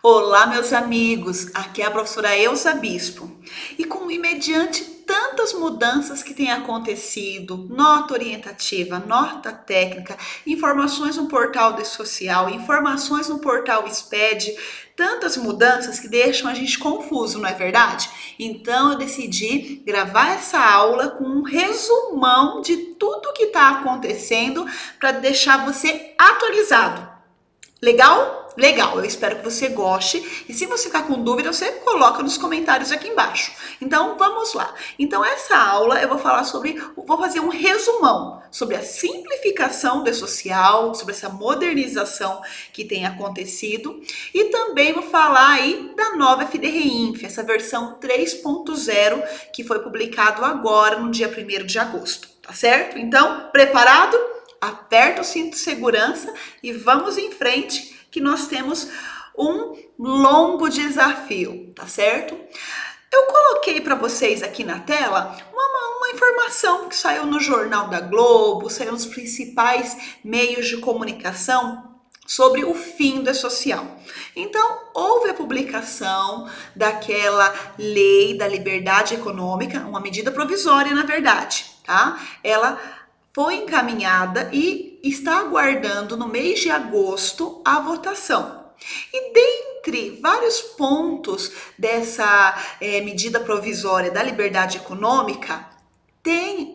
Olá, meus amigos, aqui é a professora Elza Bispo. E mediante tantas mudanças que têm acontecido, nota orientativa, nota técnica, informações no portal do social, informações no portal SPED, tantas mudanças que deixam a gente confuso, não é verdade? Então eu decidi gravar essa aula com um resumão de tudo que está acontecendo para deixar você atualizado. Legal? Legal, eu espero que você goste. E se você ficar com dúvida, você coloca nos comentários aqui embaixo. Então, vamos lá. Então, essa aula eu vou falar vou fazer um resumão sobre a simplificação do E-Social, sobre essa modernização que tem acontecido. E também vou falar aí da nova FDRINF, essa versão 3.0 que foi publicado agora no dia 1º de agosto, tá certo? Então, preparado? Aperta o cinto de segurança e vamos em frente, que nós temos um longo desafio, tá certo? Eu coloquei para vocês aqui na tela uma informação que saiu no Jornal da Globo, saiu nos principais meios de comunicação sobre o fim do E-Social. Então, houve a publicação daquela lei da liberdade econômica, uma medida provisória, na verdade, tá? Ela foi encaminhada e está aguardando no mês de agosto a votação. E dentre vários pontos dessa medida provisória da liberdade econômica, tem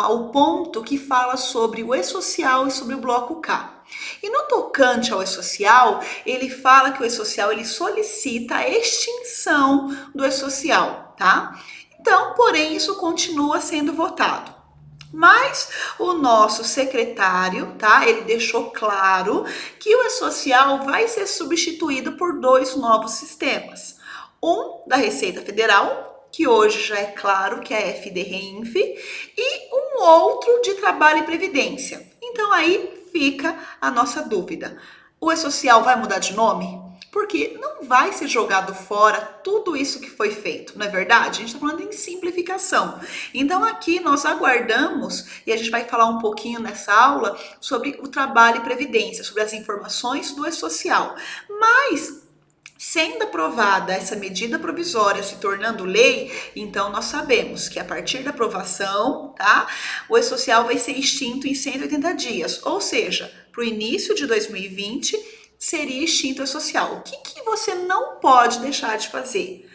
o ponto que fala sobre o E-Social e sobre o Bloco K. E no tocante ao E-Social, ele fala que o E-Social ele solicita a extinção do E-Social, tá? Então, porém, isso continua sendo votado. Mas o nosso secretário, tá? Ele deixou claro que o E-Social vai ser substituído por 2 novos sistemas. Um da Receita Federal, que hoje já é claro que é a FDRINF, e um outro de Trabalho e Previdência. Então aí fica a nossa dúvida. O E-Social vai mudar de nome? Porque não vai ser jogado fora tudo isso que foi feito, não é verdade? A gente está falando em simplificação. Então aqui nós aguardamos, e a gente vai falar um pouquinho nessa aula sobre o trabalho e previdência, sobre as informações do E-Social. Mas, sendo aprovada essa medida provisória se tornando lei, então nós sabemos que a partir da aprovação, tá, o E-Social vai ser extinto em 180 dias, ou seja, para o início de 2020, seria extinto o E-Social. O que você não pode deixar de fazer?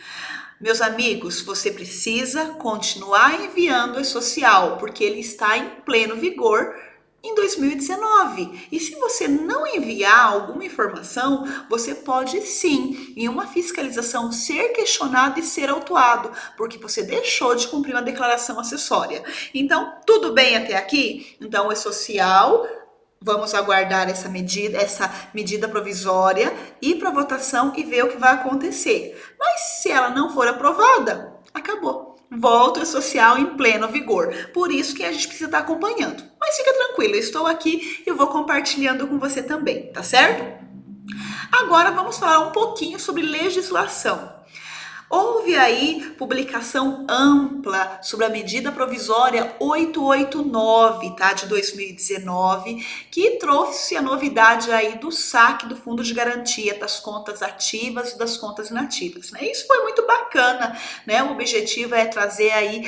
Meus amigos, você precisa continuar enviando o E-Social, porque ele está em pleno vigor em 2019. E se você não enviar alguma informação, você pode sim, em uma fiscalização, ser questionado e ser autuado, porque você deixou de cumprir uma declaração acessória. Então, tudo bem até aqui? Então, o E-Social, vamos aguardar essa medida provisória, ir para votação e ver o que vai acontecer. Mas se ela não for aprovada, acabou. Volta o E-Social em pleno vigor. Por isso que a gente precisa estar acompanhando. Mas fica tranquilo, eu estou aqui e vou compartilhando com você também, tá certo? Agora vamos falar um pouquinho sobre legislação. Houve aí publicação ampla sobre a medida provisória 889, tá, de 2019, que trouxe a novidade aí do saque do Fundo de Garantia das contas ativas e das contas inativas, né? Isso foi muito bacana, né? O objetivo é trazer aí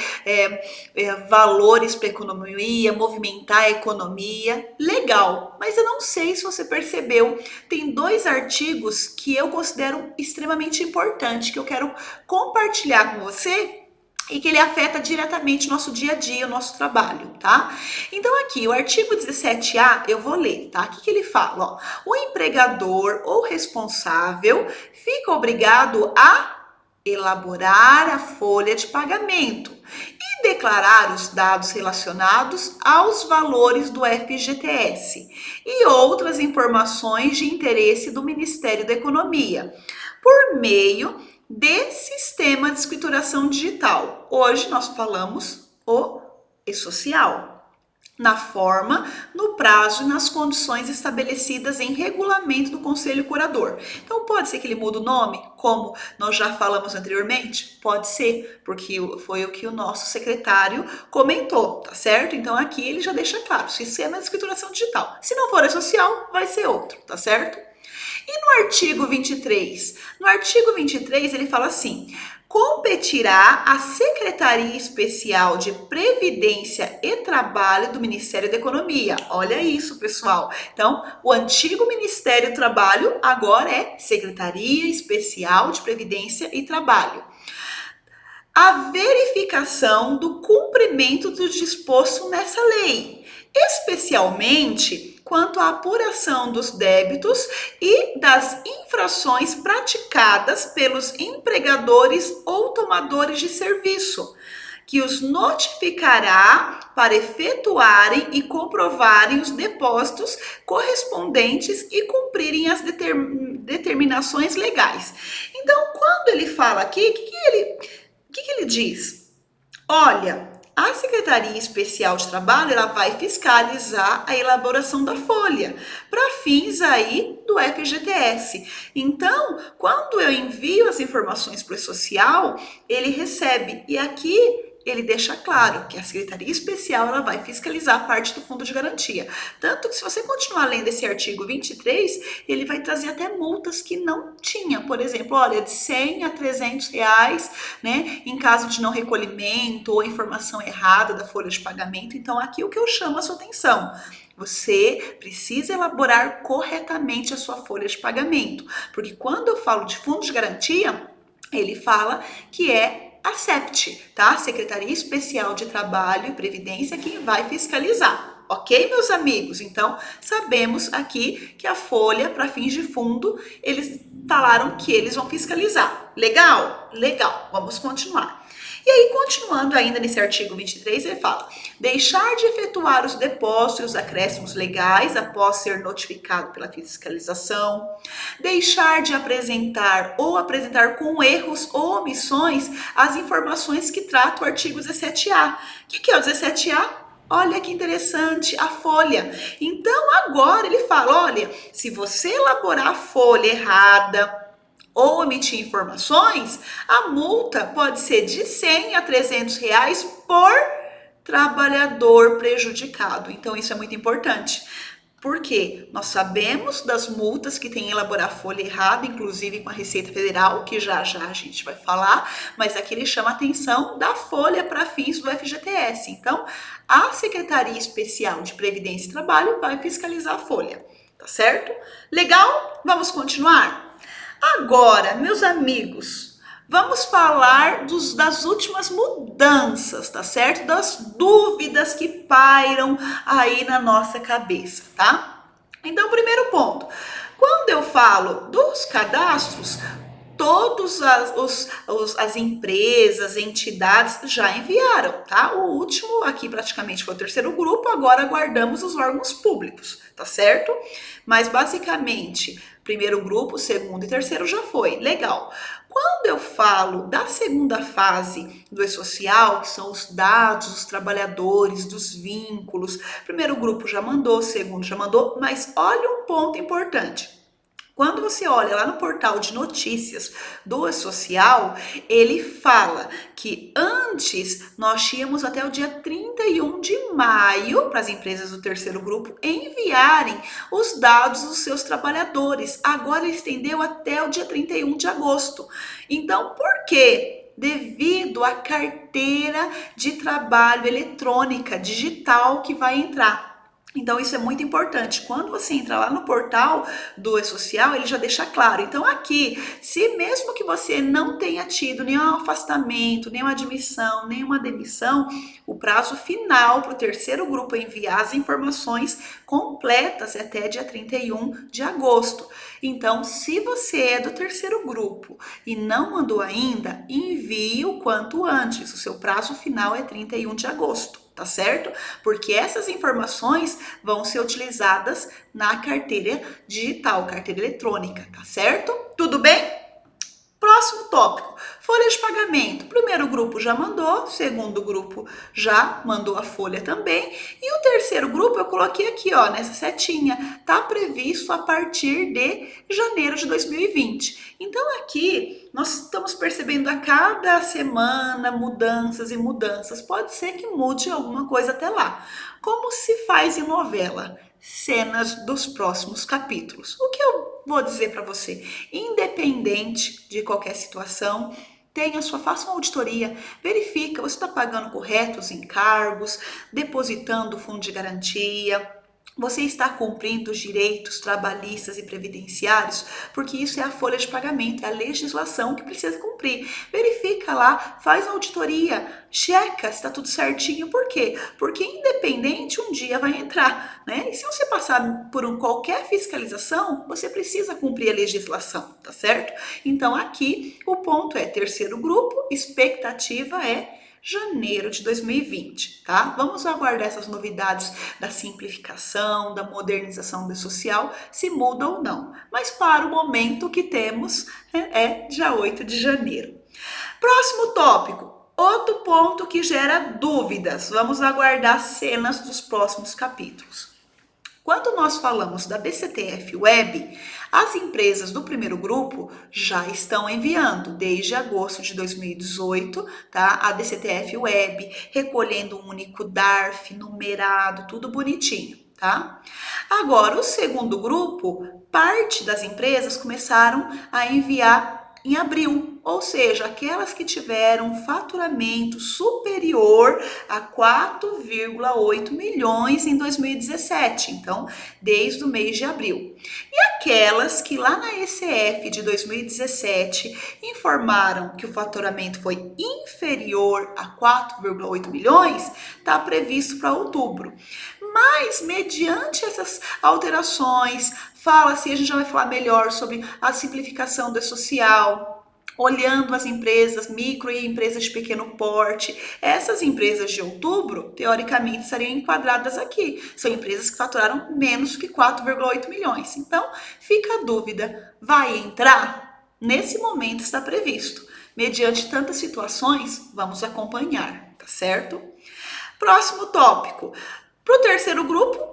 valores para a economia, movimentar a economia, legal. Mas eu não sei se você percebeu, tem 2 artigos que eu considero extremamente importantes, que eu quero compartilhar com você e que ele afeta diretamente o nosso dia a dia, o nosso trabalho, tá? Então aqui, o artigo 17A, eu vou ler, tá? O que ele fala? Ó, o empregador ou responsável fica obrigado a elaborar a folha de pagamento e declarar os dados relacionados aos valores do FGTS e outras informações de interesse do Ministério da Economia, por meio de sistema de escrituração digital. Hoje nós falamos o E-Social. Na forma, no prazo e nas condições estabelecidas em regulamento do Conselho Curador. Então, pode ser que ele mude o nome, como nós já falamos anteriormente? Pode ser, porque foi o que o nosso secretário comentou, tá certo? Então, aqui ele já deixa claro, sistema de escrituração digital. Se não for E-Social, vai ser outro, tá certo? E no artigo 23? No artigo 23 ele fala assim: competirá a Secretaria Especial de Previdência e Trabalho do Ministério da Economia. Olha isso, pessoal. Então, o antigo Ministério do Trabalho agora é Secretaria Especial de Previdência e Trabalho. A verificação do cumprimento do disposto nessa lei, especialmente quanto à apuração dos débitos e das infrações praticadas pelos empregadores ou tomadores de serviço, que os notificará para efetuarem e comprovarem os depósitos correspondentes e cumprirem as determinações legais. Então, quando ele fala aqui, o que ele diz? Olha, a Secretaria Especial de Trabalho ela vai fiscalizar a elaboração da folha para fins aí do FGTS. Então, quando eu envio as informações para o social, ele recebe. E aqui ele deixa claro que a Secretaria Especial ela vai fiscalizar a parte do fundo de garantia. Tanto que se você continuar lendo esse artigo 23, ele vai trazer até multas que não tinha. Por exemplo, olha, de 100 a 300 reais, né, em caso de não recolhimento ou informação errada da folha de pagamento. Então, aqui o que eu chamo a sua atenção. Você precisa elaborar corretamente a sua folha de pagamento. Porque quando eu falo de fundo de garantia, ele fala que é a SEPT, tá? Secretaria Especial de Trabalho e Previdência, quem vai fiscalizar. Ok, meus amigos? Então, sabemos aqui que a folha, para fins de fundo, eles falaram que eles vão fiscalizar. Legal? Legal. Vamos continuar. E aí, continuando ainda nesse artigo 23, ele fala: deixar de efetuar os depósitos e os acréscimos legais após ser notificado pela fiscalização, deixar de apresentar ou apresentar com erros ou omissões as informações que trata o artigo 17A. O que é o 17A? Olha que interessante, a folha. Então, agora ele fala, olha, se você elaborar a folha errada ou omitir informações, a multa pode ser de 100 a 300 reais por trabalhador prejudicado. Então, isso é muito importante. Porque nós sabemos das multas que tem em elaborar folha errada, inclusive com a Receita Federal, que já já a gente vai falar, mas aqui ele chama a atenção da folha para fins do FGTS. Então, a Secretaria Especial de Previdência e Trabalho vai fiscalizar a folha, tá certo? Legal? Vamos continuar? Agora, meus amigos, vamos falar das últimas mudanças, tá certo? Das dúvidas que pairam aí na nossa cabeça, tá? Então, primeiro ponto, quando eu falo dos cadastros, todas as empresas, entidades já enviaram, tá? O último aqui praticamente foi o terceiro grupo, agora aguardamos os órgãos públicos, tá certo? Mas basicamente, primeiro grupo, segundo e terceiro já foi, legal. Quando eu falo da segunda fase do E-Social, que são os dados dos trabalhadores, dos vínculos, primeiro grupo já mandou, segundo já mandou, mas olha um ponto importante. Quando você olha lá no portal de notícias do E-Social, ele fala que antes nós tínhamos até o dia 31 de maio para as empresas do terceiro grupo enviarem os dados dos seus trabalhadores. Agora ele estendeu até o dia 31 de agosto. Então, por quê? Devido à carteira de trabalho eletrônica digital que vai entrar. Então, isso é muito importante. Quando você entra lá no portal do E-Social, ele já deixa claro. Então, aqui, se mesmo que você não tenha tido nenhum afastamento, nenhuma admissão, nenhuma demissão, o prazo final para o terceiro grupo enviar as informações completas é até dia 31 de agosto. Então, se você é do terceiro grupo e não mandou ainda, envie o quanto antes. O seu prazo final é 31 de agosto. Tá certo? Porque essas informações vão ser utilizadas na carteira digital, carteira eletrônica, tá certo? Tudo bem? Próximo tópico, folha de pagamento. Primeiro grupo já mandou, segundo grupo já mandou a folha também. E o terceiro grupo eu coloquei aqui, ó, nessa setinha. Tá previsto a partir de janeiro de 2020. Então aqui nós estamos percebendo a cada semana mudanças e mudanças. Pode ser que mude alguma coisa até lá. Como se faz em novela? cenas dos próximos capítulos. O que eu vou dizer para você? Independente de qualquer situação, faça uma auditoria, verifica, você está pagando correto os encargos, depositando o fundo de garantia, você está cumprindo os direitos trabalhistas e previdenciários, porque isso é a folha de pagamento, é a legislação que precisa cumprir. Verifica lá, faz a auditoria, checa se está tudo certinho. Por quê? Porque independente um dia vai entrar, né? E se você passar por qualquer fiscalização, você precisa cumprir a legislação, tá certo? Então aqui o ponto é terceiro grupo, expectativa é janeiro de 2020, tá? Vamos aguardar essas novidades da simplificação, da modernização do social, se muda ou não. Mas para o momento que temos é dia 8 de janeiro. Próximo tópico, outro ponto que gera dúvidas. Vamos aguardar cenas dos próximos capítulos. Quando nós falamos da BCTF Web, as empresas do primeiro grupo já estão enviando, desde agosto de 2018, tá? A BCTF Web, recolhendo um único DARF, numerado, tudo bonitinho, tá? Agora, o segundo grupo, parte das empresas começaram a enviar em abril, ou seja, aquelas que tiveram faturamento superior a 4,8 milhões em 2017, então desde o mês de abril. E aquelas que lá na ECF de 2017 informaram que o faturamento foi inferior a 4,8 milhões, está previsto para outubro. Mas, mediante essas alterações, fala-se, a gente já vai falar melhor sobre a simplificação do social, olhando as empresas, micro e empresas de pequeno porte. Essas empresas de outubro, teoricamente, estariam enquadradas aqui. São empresas que faturaram menos que 4,8 milhões. Então, fica a dúvida, vai entrar? Nesse momento está previsto. Mediante tantas situações, vamos acompanhar, tá certo? Próximo tópico. Para o terceiro grupo,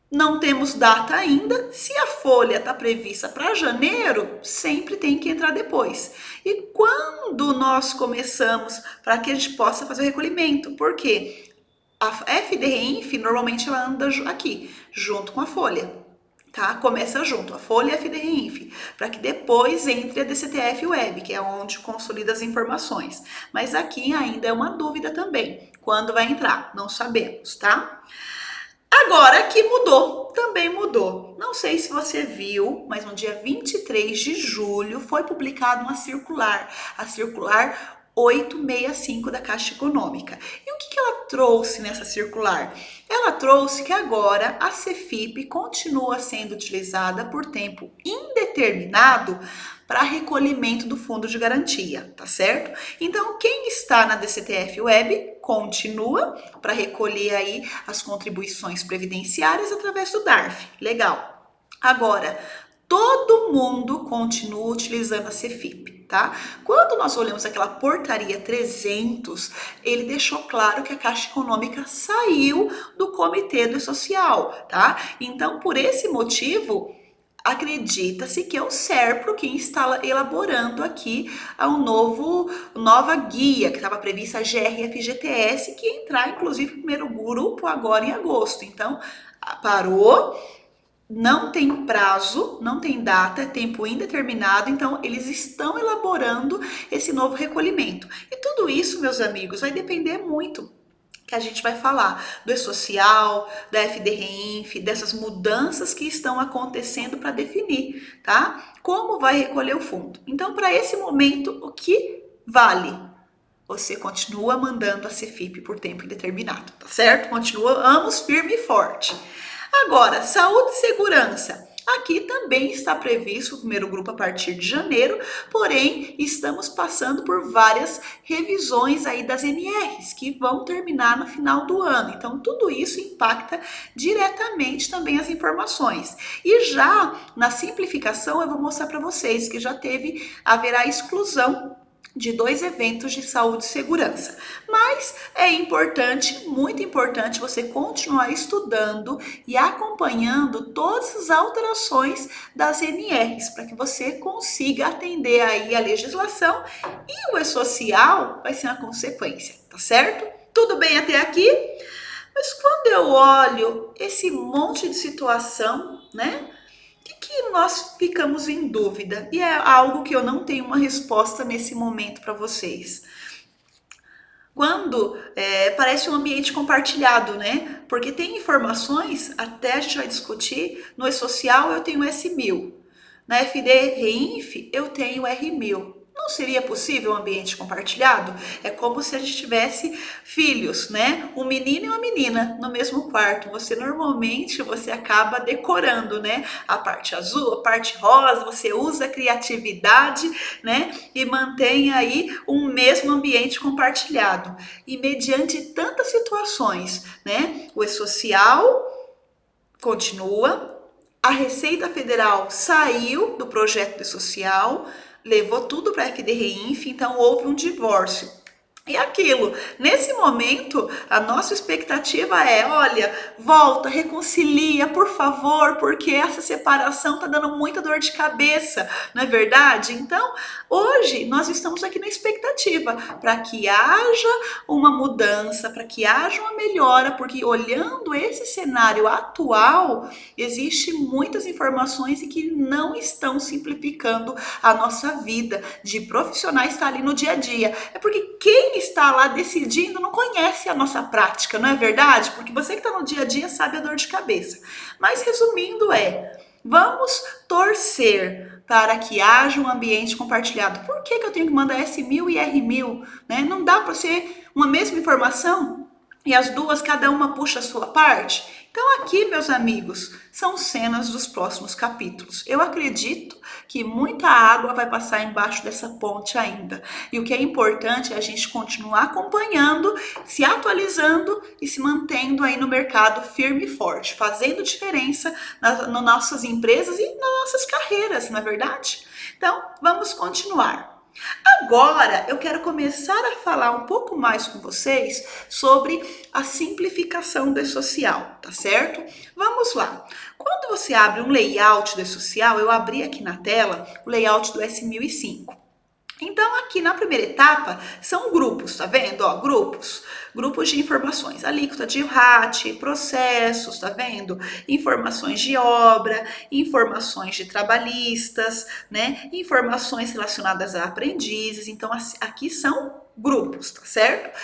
não temos data ainda. Se a folha está prevista para janeiro, sempre tem que entrar depois. E quando nós começamos, para que a gente possa fazer o recolhimento? Porque a FDRINF, normalmente ela anda aqui, junto com a folha. Tá? Começa junto, a folha e a FDRINF, para que depois entre a DCTF Web, que é onde consolida as informações. Mas aqui ainda é uma dúvida também. Quando vai entrar? Não sabemos, tá? Agora aqui mudou, também mudou. Não sei se você viu, mas no dia 23 de julho foi publicada uma circular, a circular 865 da Caixa Econômica. E o que ela trouxe nessa circular? Ela trouxe que agora a CEFIP continua sendo utilizada por tempo indeterminado para recolhimento do fundo de garantia, tá certo? Então, quem está na DCTF Web continua para recolher aí as contribuições previdenciárias através do DARF. Legal. Agora, todo mundo continua utilizando a CEFIP, tá? Quando nós olhamos aquela portaria 300, ele deixou claro que a Caixa Econômica saiu do Comitê do Social, tá? Então, por esse motivo, acredita-se que é o SERPRO quem está elaborando aqui nova guia, que estava prevista a GRFGTS, que ia entrar, inclusive, no primeiro grupo agora em agosto. Então, parou, não tem prazo, não tem data, é tempo indeterminado, então eles estão elaborando esse novo recolhimento. E tudo isso, meus amigos, vai depender muito que a gente vai falar do E-Social, da FDRINF, dessas mudanças que estão acontecendo para definir, tá? Como vai recolher o fundo. Então, para esse momento, o que vale? Você continua mandando a CEFIP por tempo indeterminado, tá certo? Continuamos firme e forte. Agora, saúde e segurança. Aqui também está previsto o primeiro grupo a partir de janeiro, porém estamos passando por várias revisões aí das NRs que vão terminar no final do ano. Então tudo isso impacta diretamente também as informações. E já na simplificação eu vou mostrar para vocês que haverá exclusão de 2 eventos de saúde e segurança. Mas é importante, muito importante, você continuar estudando e acompanhando todas as alterações das NRs, para que você consiga atender aí a legislação e o E-Social vai ser uma consequência, tá certo? Tudo bem até aqui? Mas quando eu olho esse monte de situação, né? Que nós ficamos em dúvida e é algo que eu não tenho uma resposta nesse momento para vocês. Quando parece um ambiente compartilhado, né? Porque tem informações, até a gente vai discutir, no E-Social eu tenho S1000, na FD Reinf eu tenho R1000. Não seria possível um ambiente compartilhado? É como se a gente tivesse filhos, né? Um menino e uma menina no mesmo quarto. Você acaba decorando, né? A parte azul, a parte rosa, você usa a criatividade, né? E mantém aí um mesmo ambiente compartilhado. E mediante tantas situações, né? O E-Social continua, a Receita Federal saiu do projeto de social, levou tudo para a FDRINF, então houve um divórcio. E aquilo, nesse momento, a nossa expectativa é, olha, volta, reconcilia, por favor, porque essa separação tá dando muita dor de cabeça, não é verdade? Então, hoje nós estamos aqui na expectativa para que haja uma mudança, para que haja uma melhora, porque olhando esse cenário atual, existe muitas informações e que não estão simplificando a nossa vida de profissionais que está ali no dia a dia. É porque quem está lá decidindo não conhece a nossa prática, não é verdade? Porque você que está no dia a dia sabe a dor de cabeça. Mas resumindo vamos torcer para que haja um ambiente compartilhado. Por que eu tenho que mandar S1000 e R1000? Né? Não dá para ser uma mesma informação e as duas, cada uma puxa a sua parte? Então aqui, meus amigos, são cenas dos próximos capítulos. Eu acredito que muita água vai passar embaixo dessa ponte ainda. E o que é importante é a gente continuar acompanhando, se atualizando e se mantendo aí no mercado firme e forte, fazendo diferença nas nossas empresas e nas nossas carreiras, não é verdade? Então, vamos continuar. Agora eu quero começar a falar um pouco mais com vocês sobre a simplificação do E-Social, tá certo? Vamos lá. Quando você abre um layout do E-Social, eu abri aqui na tela o layout do S1005. Então, aqui na primeira etapa, são grupos, tá vendo? Ó, grupos de informações, alíquota de RAT, processos, tá vendo? Informações de obra, informações de trabalhistas, né? Informações relacionadas a aprendizes. Então, aqui são grupos, tá certo?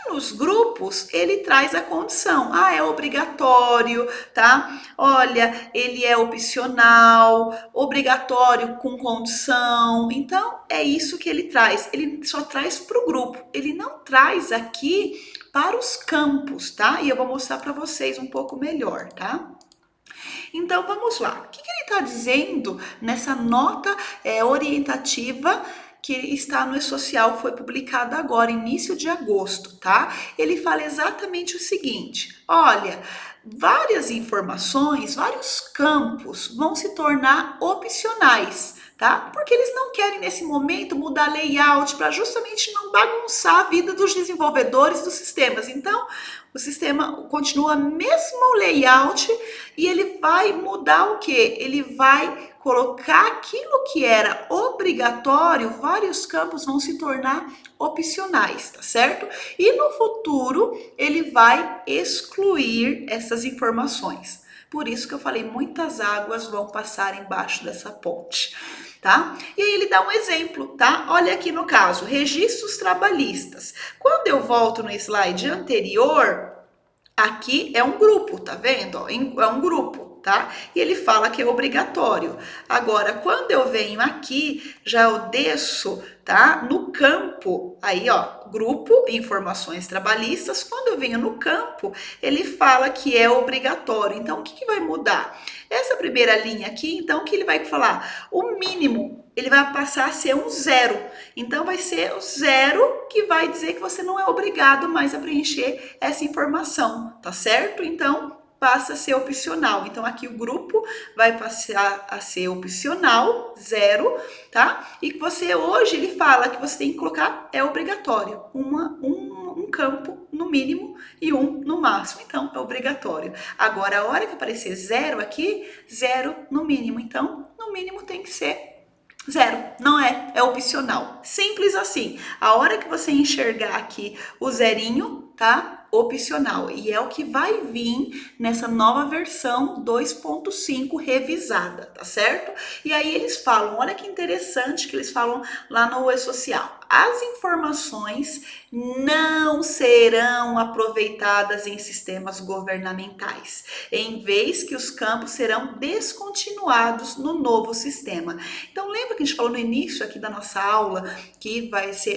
Nos grupos, ele traz a condição. Ah, é obrigatório, tá? Olha, ele é opcional, obrigatório com condição. Então, é isso que ele traz. Ele só traz para o grupo. Ele não traz aqui para os campos, tá? E eu vou mostrar para vocês um pouco melhor, tá? Então, vamos lá. O que ele está dizendo nessa nota orientativa que está no E-Social, foi publicado agora, início de agosto, tá? Ele fala exatamente o seguinte, olha, várias informações, vários campos vão se tornar opcionais, tá? Porque eles não querem, nesse momento, mudar layout para justamente não bagunçar a vida dos desenvolvedores dos sistemas. Então, o sistema continua mesmo layout e ele vai mudar o quê? Ele vai colocar aquilo que era obrigatório, vários campos vão se tornar opcionais, tá certo? E no futuro ele vai excluir essas informações. Por isso que eu falei, muitas águas vão passar embaixo dessa ponte, tá? E aí ele dá um exemplo, tá? Olha aqui no caso, registros trabalhistas. Quando eu volto no slide anterior, aqui é um grupo, tá vendo? É um grupo. Tá? E ele fala que é obrigatório. Agora, quando eu venho aqui, já eu desço, tá? No campo, aí ó, grupo, informações trabalhistas, quando eu venho no campo, ele fala que é obrigatório. Então, o que vai mudar? Essa primeira linha aqui, então, o que ele vai falar? O mínimo, ele vai passar a ser um 0. Então, vai ser o 0 que vai dizer que você não é obrigado mais a preencher essa informação, tá certo? Então, passa a ser opcional. Então, aqui o grupo vai passar a ser opcional, 0, tá? E que você, hoje, ele fala que você tem que colocar, é obrigatório, um campo no mínimo e um no máximo. Então, é obrigatório. Agora, a hora que aparecer 0 aqui, 0 no mínimo. Então, no mínimo tem que ser 0, não é opcional. Simples assim. A hora que você enxergar aqui o zerinho, tá? opcional. E é o que vai vir nessa nova versão 2.5 revisada, tá certo? E aí eles falam, olha que interessante que eles falam lá no E-Social. As informações não serão aproveitadas em sistemas governamentais, em vez que os campos serão descontinuados no novo sistema. Então lembra que a gente falou no início aqui da nossa aula que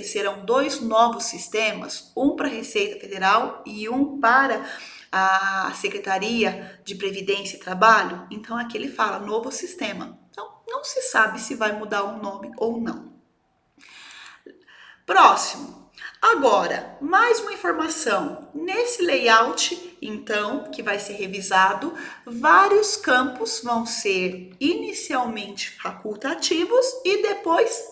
serão dois novos sistemas, um para a Receita Federal e um para a Secretaria de Previdência e Trabalho? Então aqui ele fala novo sistema. Então não se sabe se vai mudar o nome ou não. Próximo. Agora, mais uma informação. Nesse layout, então, que vai ser revisado, vários campos vão ser inicialmente facultativos e depois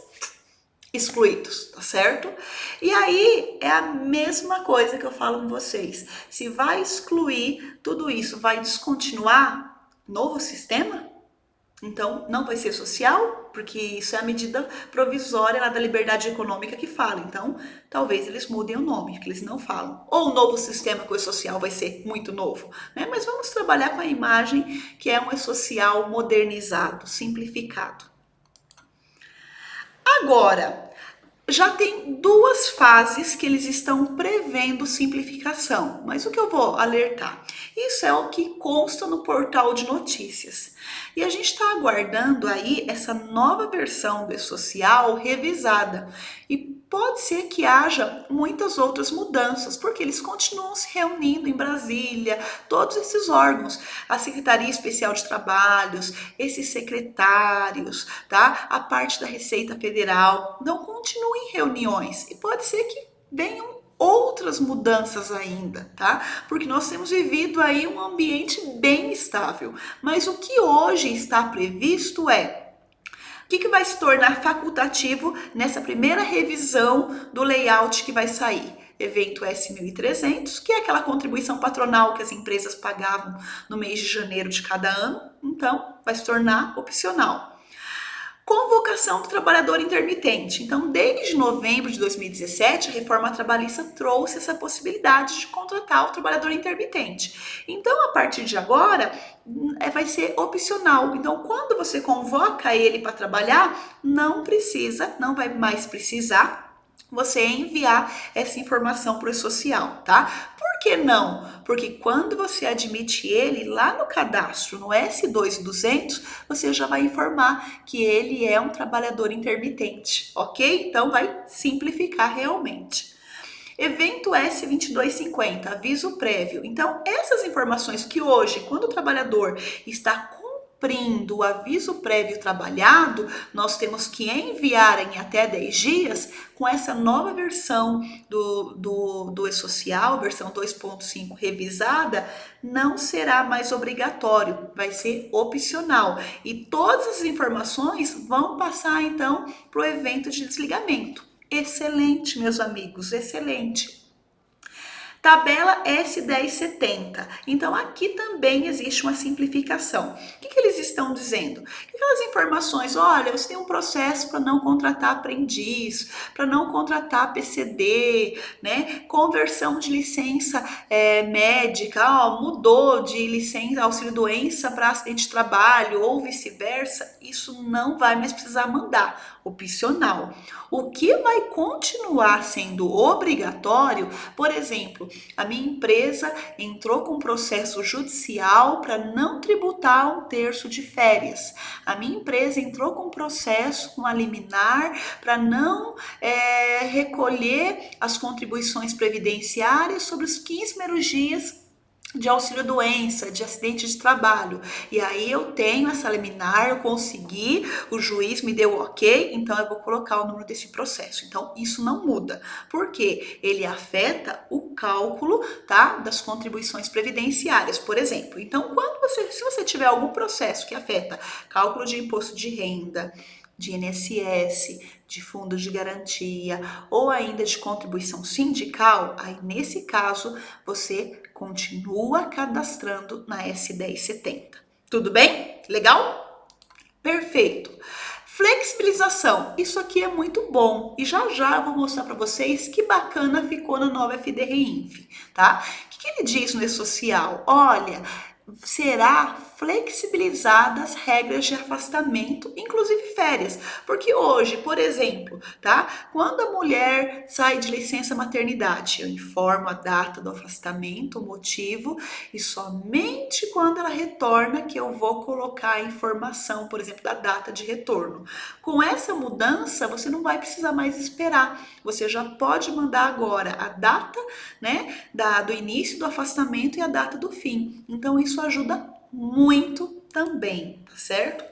excluídos, tá certo? E aí é a mesma coisa que eu falo com vocês. Se vai excluir tudo isso, vai descontinuar novo sistema? Então, não vai ser social, porque isso é a medida provisória lá da liberdade econômica que fala. Então, talvez eles mudem o nome, porque eles não falam. Ou o novo sistema com o E-Social vai ser muito novo, né? Mas vamos trabalhar com a imagem que é um E-Social modernizado, simplificado. Agora, já tem duas fases que eles estão prevendo simplificação, mas o que eu vou alertar? Isso é o que consta no portal de notícias. E a gente está aguardando aí essa nova versão do E-Social revisada. E pode ser que haja muitas outras mudanças, porque eles continuam se reunindo em Brasília, todos esses órgãos, a Secretaria Especial de Trabalhos, esses secretários, tá? A parte da Receita Federal, não continuam em reuniões. E pode ser que venham outras mudanças ainda, tá? Porque nós temos vivido aí um ambiente bem estável. Mas o que hoje está previsto é o que vai se tornar facultativo nessa primeira revisão do layout que vai sair? Evento S1300, que é aquela contribuição patronal que as empresas pagavam no mês de janeiro de cada ano. Então, vai se tornar opcional. Convocação do trabalhador intermitente. Então, desde novembro de 2017, a reforma trabalhista trouxe essa possibilidade de contratar o trabalhador intermitente. Então, a partir de agora, vai ser opcional. Então, quando você convoca ele para trabalhar, não vai mais precisar você enviar essa informação para o E-Social, tá? Por que não? Porque quando você admite ele lá no cadastro, no S2200, você já vai informar que ele é um trabalhador intermitente, ok? Então vai simplificar realmente. Evento S2250, aviso prévio. Então, essas informações que hoje, quando o trabalhador está cumprindo o aviso prévio trabalhado, nós temos que enviar em até 10 dias. Com essa nova versão do E-Social, versão 2.5 revisada, não será mais obrigatório, vai ser opcional. E todas as informações vão passar, então, para o evento de desligamento. Excelente, meus amigos, excelente. Tabela S1070. Então, aqui também existe uma simplificação. O que eles estão dizendo? Aquelas informações, olha, você tem um processo para não contratar aprendiz, para não contratar PCD, né? Conversão de licença médica, mudou de licença auxílio-doença para acidente de trabalho ou vice-versa, isso não vai mais precisar mandar, opcional. O que vai continuar sendo obrigatório, por exemplo, a minha empresa entrou com um processo judicial para não tributar 1/3 de férias. A minha empresa entrou com um processo, com a liminar, para não recolher as contribuições previdenciárias sobre os 15 primeiros dias de auxílio-doença, de acidente de trabalho. E aí eu tenho essa liminar, eu consegui, o juiz me deu ok, então eu vou colocar o número desse processo. Então isso não muda, porque ele afeta o cálculo, tá, das contribuições previdenciárias, por exemplo. Então, se você tiver algum processo que afeta cálculo de imposto de renda, de INSS, de fundo de garantia ou ainda de contribuição sindical, aí nesse caso você continua cadastrando na S1070. Tudo bem? Legal? Perfeito. Flexibilização, isso aqui é muito bom e já já eu vou mostrar para vocês que bacana ficou na nova FDRINF, tá? O que ele diz no E-Social? Olha, será flexibilizadas as regras de afastamento, inclusive férias, porque hoje, por exemplo, tá? Quando a mulher sai de licença maternidade, eu informo a data do afastamento, o motivo, e somente quando ela retorna que eu vou colocar a informação, por exemplo, da data de retorno. Com essa mudança, você não vai precisar mais esperar, você já pode mandar agora a data, né, do início do afastamento e a data do fim. Então isso ajuda muito também, tá certo?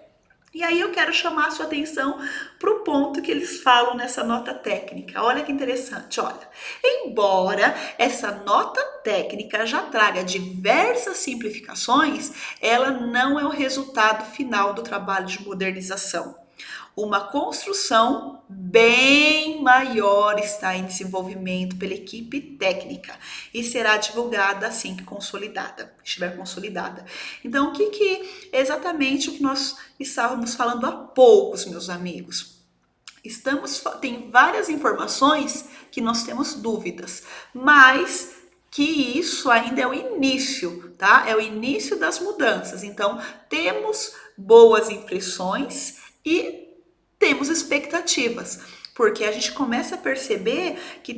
E aí eu quero chamar a sua atenção para o ponto que eles falam nessa nota técnica. Olha que interessante, olha. Embora essa nota técnica já traga diversas simplificações, ela não é o resultado final do trabalho de modernização. Uma construção bem maior está em desenvolvimento pela equipe técnica e será divulgada assim que estiver consolidada. Então, o que exatamente o que nós estávamos falando há poucos, meus amigos? Tem várias informações que nós temos dúvidas, mas que isso ainda é o início, tá? É o início das mudanças. Então, temos boas impressões e temos expectativas, porque a gente começa a perceber que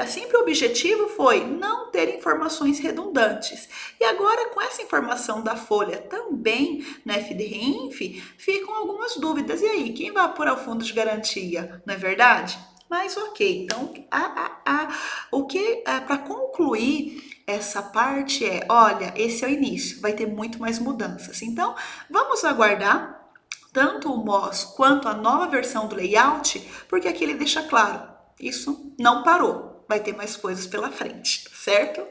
sempre o objetivo foi não ter informações redundantes. E agora, com essa informação da Folha também na FDRINF, ficam algumas dúvidas. E aí, quem vai apurar o fundo de garantia? Não é verdade? Mas ok, então o que para concluir essa parte olha, esse é o início, vai ter muito mais mudanças. Então, vamos aguardar tanto o MOS quanto a nova versão do layout, porque aqui ele deixa claro, isso não parou, vai ter mais coisas pela frente, certo?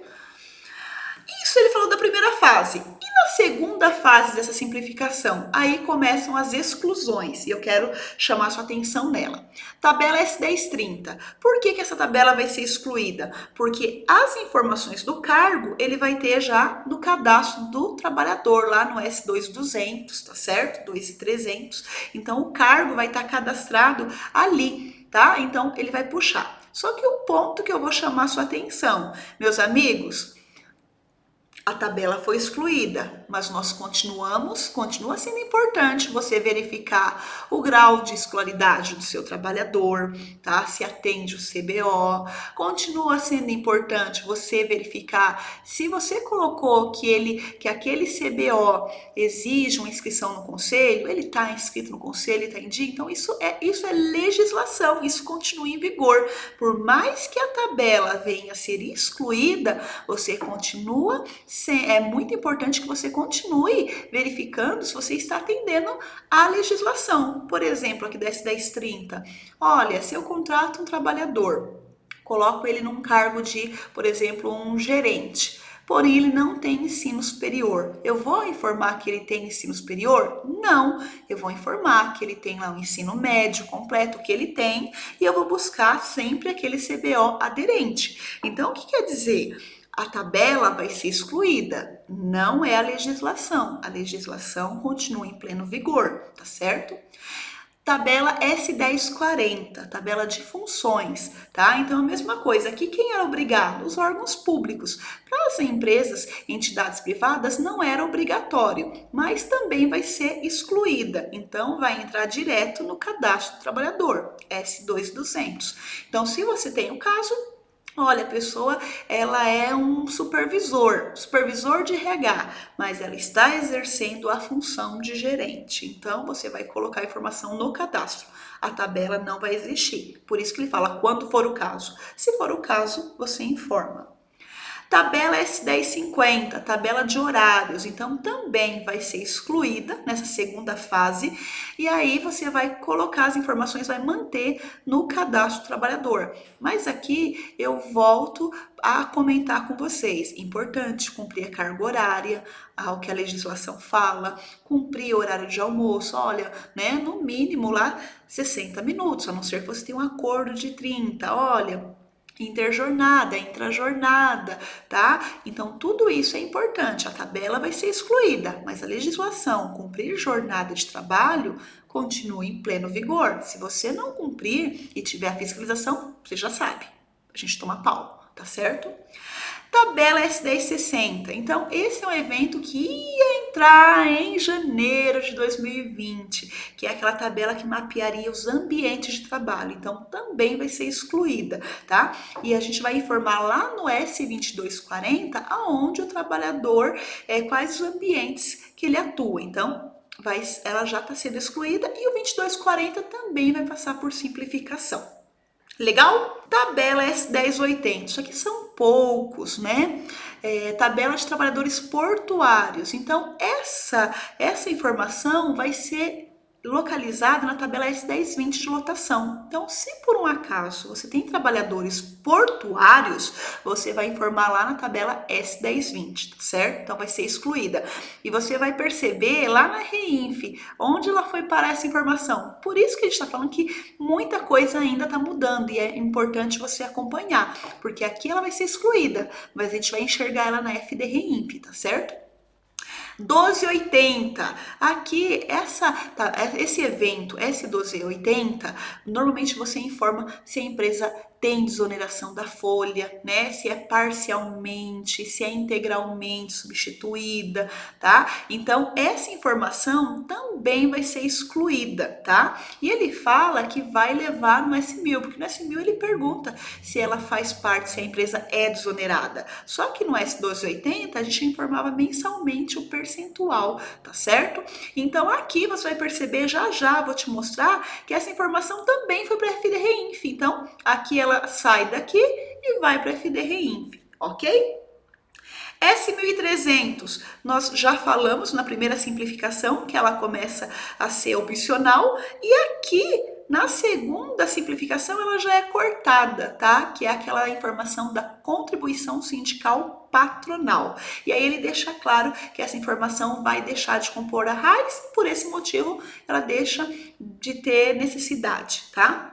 Isso ele falou da primeira fase. E na segunda fase dessa simplificação, aí começam as exclusões, e eu quero chamar sua atenção nela. Tabela S1030. Por que essa tabela vai ser excluída? Porque as informações do cargo, ele vai ter já no cadastro do trabalhador, lá no S2200, tá certo? 2300. Então, o cargo vai estar cadastrado ali, tá? Então, ele vai puxar. Só que o ponto que eu vou chamar sua atenção, meus amigos, a tabela foi excluída, mas nós continua sendo importante você verificar o grau de escolaridade do seu trabalhador, tá? Se atende o CBO. Continua sendo importante você verificar se você colocou que aquele CBO exige uma inscrição no conselho, ele está inscrito no conselho, está em dia. Então isso é legislação, isso continua em vigor. Por mais que a tabela venha a ser excluída, você continua. É muito importante que você continue verificando se você está atendendo à legislação. Por exemplo, aqui da S1030. Olha, se eu contrato um trabalhador, coloco ele num cargo de, por exemplo, um gerente, porém ele não tem ensino superior. Eu vou informar que ele tem ensino superior? Não, eu vou informar que ele tem lá um ensino médio completo, que ele tem, e eu vou buscar sempre aquele CBO aderente. Então, o que quer dizer? A tabela vai ser excluída, não é a legislação continua em pleno vigor, tá certo? Tabela S1040, tabela de funções, tá? Então, a mesma coisa, aqui quem era obrigado? Os órgãos públicos. Para as empresas, entidades privadas, não era obrigatório, mas também vai ser excluída. Então, vai entrar direto no cadastro do trabalhador, S2200. Então, se você tem o caso, olha, a pessoa, ela é um supervisor de RH, mas ela está exercendo a função de gerente. Então, você vai colocar a informação no cadastro. A tabela não vai existir. Por isso que ele fala quando for o caso. Se for o caso, você informa. Tabela S1050, tabela de horários, então também vai ser excluída nessa segunda fase, e aí você vai colocar as informações, vai manter no cadastro do trabalhador. Mas aqui eu volto a comentar com vocês, importante cumprir a carga horária, ao que a legislação fala, cumprir o horário de almoço, olha, né, no mínimo lá 60 minutos, a não ser que você tenha um acordo de 30, olha, interjornada, intrajornada, tá? Então, tudo isso é importante. A tabela vai ser excluída, mas a legislação, cumprir jornada de trabalho, continua em pleno vigor. Se você não cumprir e tiver a fiscalização, você já sabe, a gente toma pau, tá certo? Tabela S1060. Então, esse é um evento que ia entrar em janeiro de 2020, que é aquela tabela que mapearia os ambientes de trabalho. Então, também vai ser excluída, tá? E a gente vai informar lá no S2240 aonde o trabalhador, quais os ambientes que ele atua. Então, ela já está sendo excluída e o 2240 também vai passar por simplificação. Legal? Tabela S1080. Isso aqui são poucos, né? Tabela de trabalhadores portuários. Então, essa informação vai ser localizada na tabela S1020 de lotação. Então, se por um acaso você tem trabalhadores portuários, você vai informar lá na tabela S1020, tá certo? Então, vai ser excluída. E você vai perceber lá na REINF, onde ela foi parar essa informação. Por isso que a gente está falando que muita coisa ainda está mudando e é importante você acompanhar, porque aqui ela vai ser excluída, mas a gente vai enxergar ela na FD REINF, tá certo? 1280. Aqui, esse evento, S1280, normalmente você informa se a empresa tem desoneração da folha, né? Se é parcialmente, se é integralmente substituída, tá? Então, essa informação também vai ser excluída, tá? E ele fala que vai levar no S1000, porque no S1000 ele pergunta se ela faz parte, se a empresa é desonerada. Só que no S1280 a gente informava mensalmente o percentual, tá certo? Então, aqui você vai perceber, já vou te mostrar que essa informação também foi para a FD REINF. Então, aqui ela sai daqui e vai para a FD REINF, ok? S1300, nós já falamos na primeira simplificação que ela começa a ser opcional e aqui na segunda simplificação ela já é cortada, tá? Que é aquela informação da contribuição sindical patronal. E aí ele deixa claro que essa informação vai deixar de compor a raiz e por esse motivo ela deixa de ter necessidade, tá?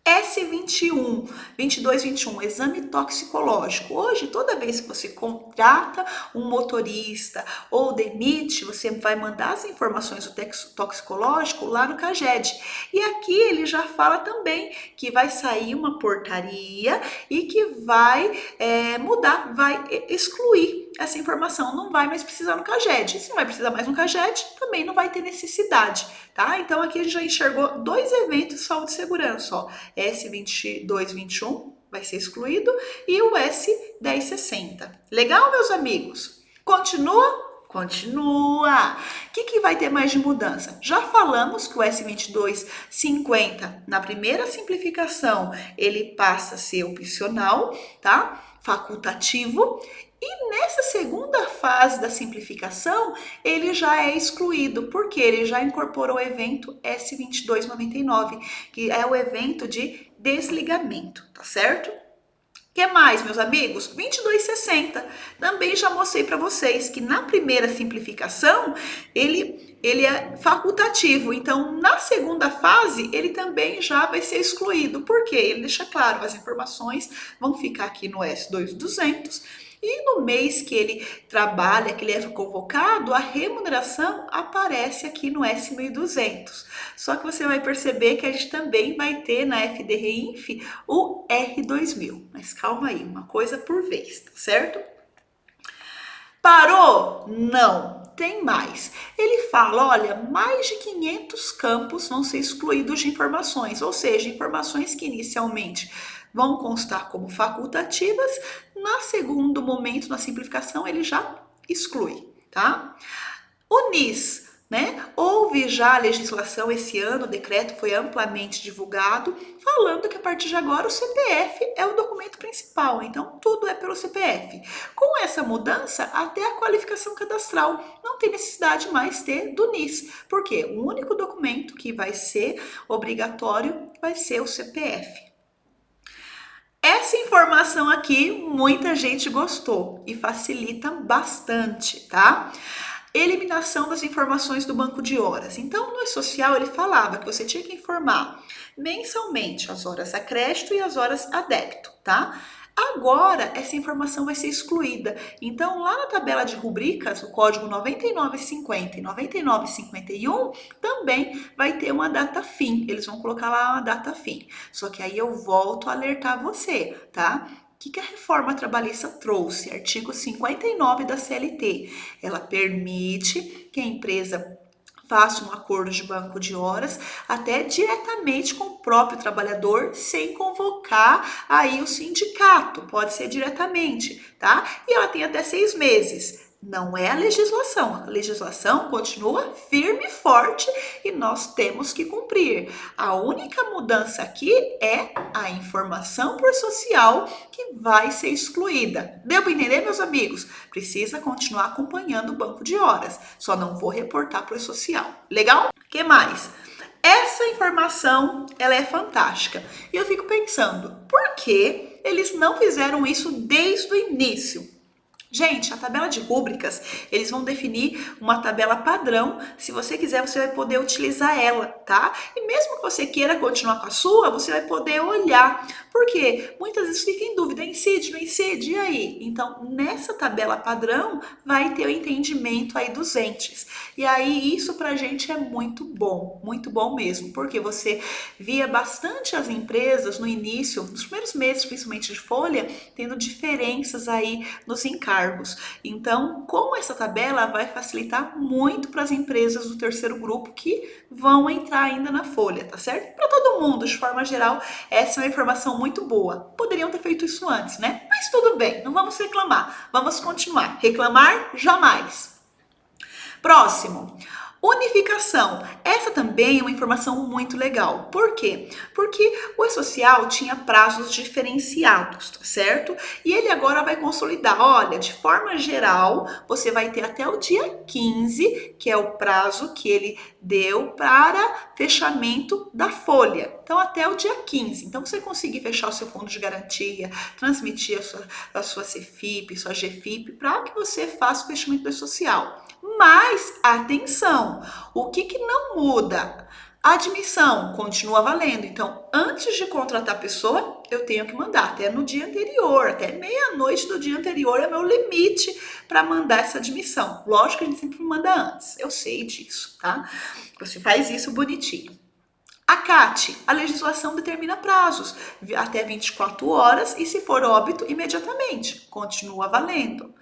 S21, 2221, exame toxicológico. Hoje, toda vez que você contrata um motorista ou demite, você vai mandar as informações do toxicológico lá no CAGED. E aqui ele já fala também que vai sair uma portaria e que vai mudar, vai excluir essa informação. Não vai mais precisar no CAGED. Se não vai precisar mais no CAGED, também não vai ter necessidade, tá? Então, aqui a gente já enxergou dois eventos de saúde e segurança, ó. S2221 vai ser excluído e o S1060. Legal, meus amigos? Continua? Continua! O que vai ter mais de mudança? Já falamos que o S2250, na primeira simplificação, ele passa a ser opcional, tá? Facultativo. E nessa segunda fase da simplificação, ele já é excluído, porque ele já incorporou o evento S2299, que é o evento de desligamento, tá certo? O que mais, meus amigos? 2260. Também já mostrei para vocês que na primeira simplificação, ele é facultativo. Então, na segunda fase, ele também já vai ser excluído. Por quê? Ele deixa claro, as informações vão ficar aqui no S2200. E no mês que ele trabalha, que ele é convocado, a remuneração aparece aqui no S1200. Só que você vai perceber que a gente também vai ter na FD REINF o R2000. Mas calma aí, uma coisa por vez, tá certo? Parou? Não. Tem mais. Ele fala, olha, mais de 500 campos vão ser excluídos de informações, ou seja, informações que inicialmente vão constar como facultativas, na segundo momento, na simplificação, ele já exclui, tá? O NIS, né? Houve já a legislação esse ano, o decreto foi amplamente divulgado, falando que a partir de agora o CPF é o documento principal, então tudo é pelo CPF. Com essa mudança, até a qualificação cadastral não tem necessidade mais ter do NIS, porque o único documento que vai ser obrigatório vai ser o CPF. Essa informação aqui muita gente gostou e facilita bastante, tá? Eliminação das informações do banco de horas. Então, no E-Social ele falava que você tinha que informar mensalmente as horas a crédito e as horas a débito, tá? Agora, essa informação vai ser excluída. Então, lá na tabela de rubricas, o código 9950 e 9951 também vai ter uma data fim. Eles vão colocar lá uma data fim. Só que aí eu volto a alertar você, tá? O que a reforma trabalhista trouxe? Artigo 59 da CLT. Ela permite que a empresa faça um acordo de banco de horas até diretamente com o próprio trabalhador, sem convocar aí o sindicato, pode ser diretamente, tá? E ela tem até 6 meses. Não é a legislação continua firme e forte e nós temos que cumprir. A única mudança aqui é a informação por social que vai ser excluída. Deu para entender, meus amigos? Precisa continuar acompanhando o banco de horas, só não vou reportar por social. Legal? O que mais? Essa informação, ela é fantástica. E eu fico pensando, por que eles não fizeram isso desde o início? Gente, a tabela de rúbricas, eles vão definir uma tabela padrão. Se você quiser, você vai poder utilizar ela, tá? E mesmo que você queira continuar com a sua, você vai poder olhar. Por quê? Muitas vezes fica em dúvida, incide, não incide, e aí? Então, nessa tabela padrão, vai ter o entendimento aí dos entes. E aí, isso pra gente é muito bom mesmo, porque você via bastante as empresas no início, nos primeiros meses, principalmente de folha, tendo diferenças aí nos encargos. Então, com essa tabela, vai facilitar muito para as empresas do terceiro grupo que vão entrar ainda na folha, tá certo? Para todo mundo, de forma geral, essa é uma informação muito boa. Poderiam ter feito isso antes, né? Mas tudo bem, não vamos reclamar, vamos continuar. Reclamar jamais. Próximo. Unificação. Essa também é uma informação muito legal. Por quê? Porque o E-Social tinha prazos diferenciados, tá certo? E ele agora vai consolidar. Olha, de forma geral, você vai ter até o dia 15, que é o prazo que ele deu para fechamento da folha. Então, até o dia 15. Então, você conseguir fechar o seu fundo de garantia, transmitir a sua CFIP, sua GFIP, para que você faça o fechamento do E-Social. Mas, atenção, o que não muda? A admissão continua valendo. Então, antes de contratar a pessoa, eu tenho que mandar até no dia anterior, até meia-noite do dia anterior é meu limite para mandar essa admissão. Lógico que a gente sempre manda antes, eu sei disso, tá? Você faz isso bonitinho. A CAT, a legislação determina prazos, até 24 horas e se for óbito, imediatamente, continua valendo.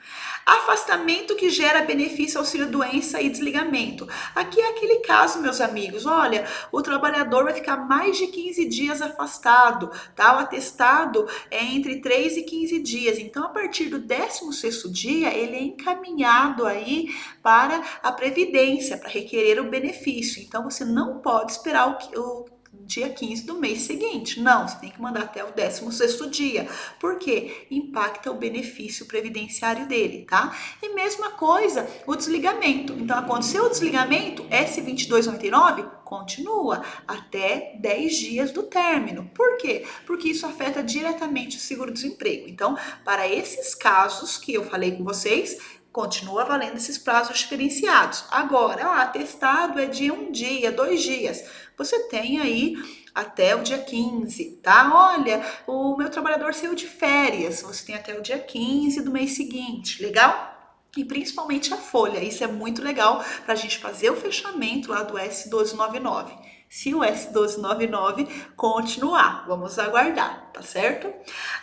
Afastamento que gera benefício, auxílio-doença e desligamento. Aqui é aquele caso, meus amigos, olha, o trabalhador vai ficar mais de 15 dias afastado, tá? O atestado é entre 3 e 15 dias, então a partir do 16º dia, ele é encaminhado aí para a Previdência, para requerer o benefício. Então, você não pode esperar o dia 15 do mês seguinte. Não, você tem que mandar até o 16º dia. Por quê? Impacta o benefício previdenciário dele, tá? E mesma coisa, o desligamento. Então, aconteceu o desligamento, S2299 continua até 10 dias do término. Por quê? Porque isso afeta diretamente o seguro-desemprego. Então, para esses casos que eu falei com vocês, continua valendo esses prazos diferenciados. Agora, o atestado é de 1 dia, 2 dias. Você tem aí até o dia 15, tá? Olha, o meu trabalhador saiu de férias. Você tem até o dia 15 do mês seguinte, legal? E principalmente a folha. Isso é muito legal para a gente fazer o fechamento lá do S1299. Se o S1299 continuar, vamos aguardar, tá certo?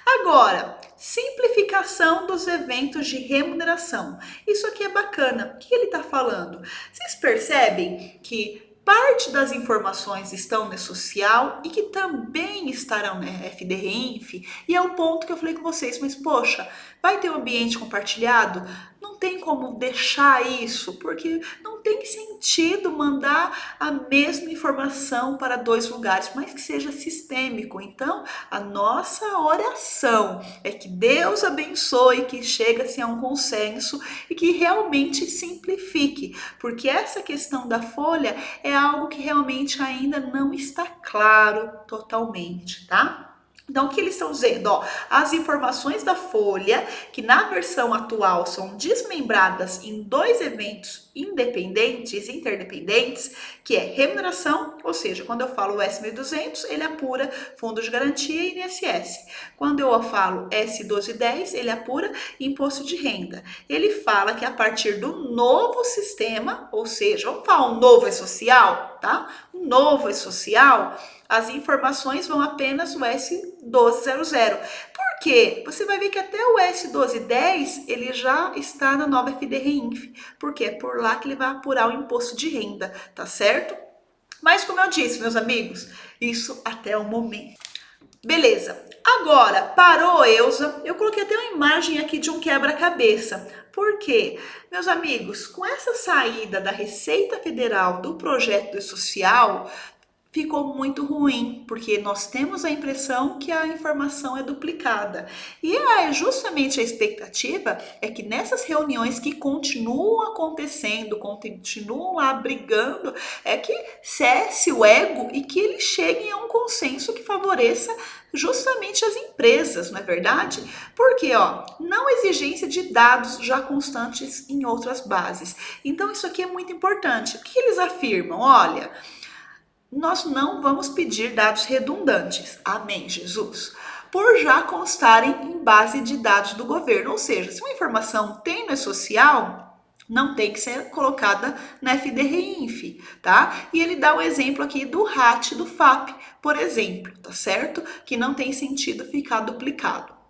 Agora, simplificação dos eventos de remuneração. Isso aqui é bacana. O que ele está falando? Vocês percebem que parte das informações estão no social e que também estarão na FDRINF, e é o ponto que eu falei com vocês, mas poxa, vai ter um ambiente compartilhado? Não tem como deixar isso, porque não tem sentido mandar a mesma informação para 2 lugares, mas que seja sistêmico. Então, a nossa oração é que Deus abençoe, que chegue-se a um consenso e que realmente simplifique, porque essa questão da folha é algo que realmente ainda não está claro totalmente, tá? Então, o que eles estão dizendo? Ó, as informações da folha, que na versão atual são desmembradas em dois eventos independentes, interdependentes, que é remuneração, ou seja, quando eu falo S1.200, ele apura Fundo de Garantia e INSS. Quando eu falo S1210, ele apura Imposto de Renda. Ele fala que a partir do novo sistema, ou seja, vamos falar um novo é social, tá? Um novo é social, as informações vão apenas no S1200. Por quê? Você vai ver que até o S1210 ele já está na nova FDRINF, porque é por lá que ele vai apurar o imposto de renda, tá certo? Mas como eu disse, meus amigos, isso até o momento. Beleza, agora parou, Elza, eu coloquei até uma imagem aqui de um quebra-cabeça. Por quê? Meus amigos, com essa saída da Receita Federal do projeto do social, ficou muito ruim, porque nós temos a impressão que a informação é duplicada. E justamente a expectativa é que nessas reuniões que continuam acontecendo, continuam lá brigando, é que cesse o ego e que eles cheguem a um consenso que favoreça justamente as empresas, não é verdade? Porque, ó, não exigência de dados já constantes em outras bases. Então, isso aqui é muito importante. O que eles afirmam? Olha, nós não vamos pedir dados redundantes. Amém, Jesus. Por já constarem em base de dados do governo. Ou seja, se uma informação tem no social, não tem que ser colocada na FDRINF, tá? E ele dá um exemplo aqui do RAT do FAP, por exemplo, tá certo? Que não tem sentido ficar duplicado.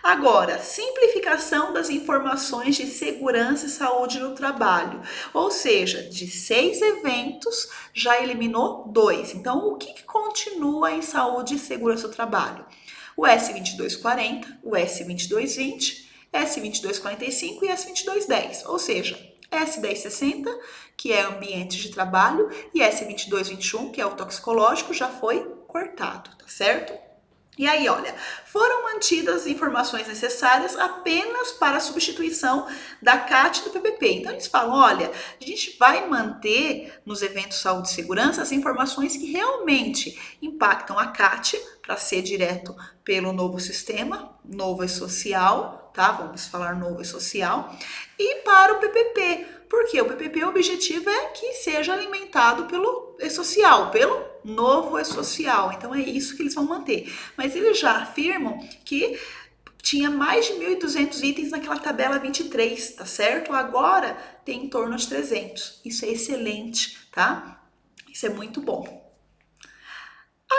Agora, simplificação das informações de segurança e saúde no trabalho. Ou seja, de 6 eventos, já eliminou 2. Então, o que continua em saúde e segurança do trabalho? O S2240, o S2220, S2245 e S2210. Ou seja, S1060, que é ambiente de trabalho, e S2221, que é o toxicológico, já foi cortado, tá certo? E aí, olha, foram mantidas as informações necessárias apenas para a substituição da CAT e do PPP. Então, eles falam, olha, a gente vai manter nos eventos saúde e segurança as informações que realmente impactam a CAT, para ser direto pelo novo sistema, novo e social, tá? Vamos falar novo e social, e para o PPP, porque o PPP, o objetivo é que seja alimentado pelo e-social, pelo novo e-social. Então é isso que eles vão manter. Mas eles já afirmam que tinha mais de 1.200 itens naquela tabela 23, tá certo? Agora tem em torno de 300. Isso é excelente, tá? Isso é muito bom.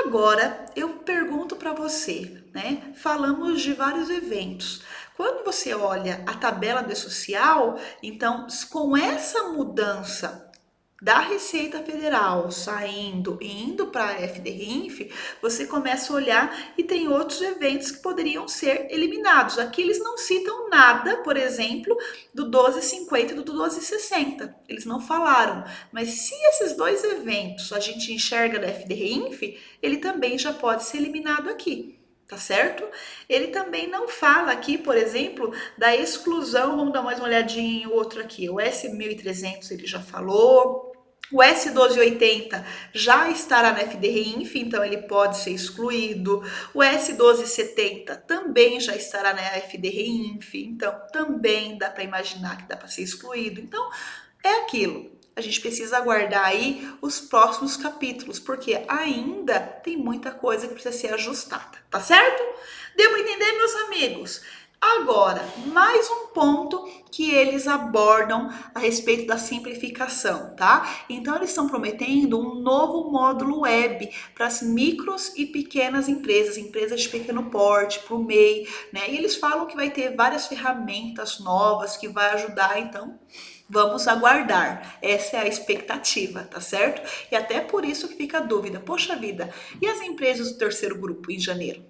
Agora eu pergunto para você, né? Falamos de vários eventos. Quando você olha a tabela do social, então com essa mudança da Receita Federal saindo e indo para a FDRINF, você começa a olhar e tem outros eventos que poderiam ser eliminados. Aqui eles não citam nada, por exemplo, do 1250 e do 1260. Eles não falaram. Mas se esses dois eventos a gente enxerga da FDRINF, ele também já pode ser eliminado aqui. Tá certo? Ele também não fala aqui, por exemplo, da exclusão. Vamos dar mais uma olhadinha em outro aqui. O S1300 ele já falou. O S1280 já estará na FDRINF, então ele pode ser excluído. O S1270 também já estará na FDRINF, então também dá para imaginar que dá para ser excluído. Então, é aquilo. A gente precisa aguardar aí os próximos capítulos, porque ainda tem muita coisa que precisa ser ajustada, tá certo? Deu para entender, meus amigos? Agora, mais um ponto que eles abordam a respeito da simplificação, tá? Então, eles estão prometendo um novo módulo web para as micros e pequenas empresas, empresas de pequeno porte, para o MEI, né? E eles falam que vai ter várias ferramentas novas que vai ajudar, então vamos aguardar, essa é a expectativa, tá certo? E até por isso que fica a dúvida, poxa vida, e as empresas do terceiro grupo em janeiro?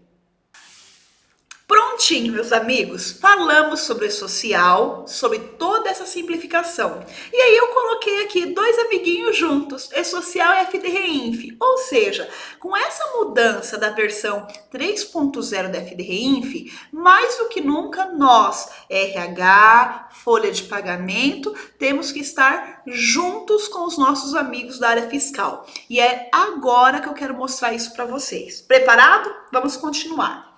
Pronto! Prontinho, meus amigos, falamos sobre o social, sobre toda essa simplificação. E aí eu coloquei aqui dois amiguinhos juntos, E-Social e FDRINF. Ou seja, com essa mudança da versão 3.0 da FDRINF, mais do que nunca nós, RH, folha de pagamento, temos que estar juntos com os nossos amigos da área fiscal. E é agora que eu quero mostrar isso para vocês. Preparado? Vamos continuar.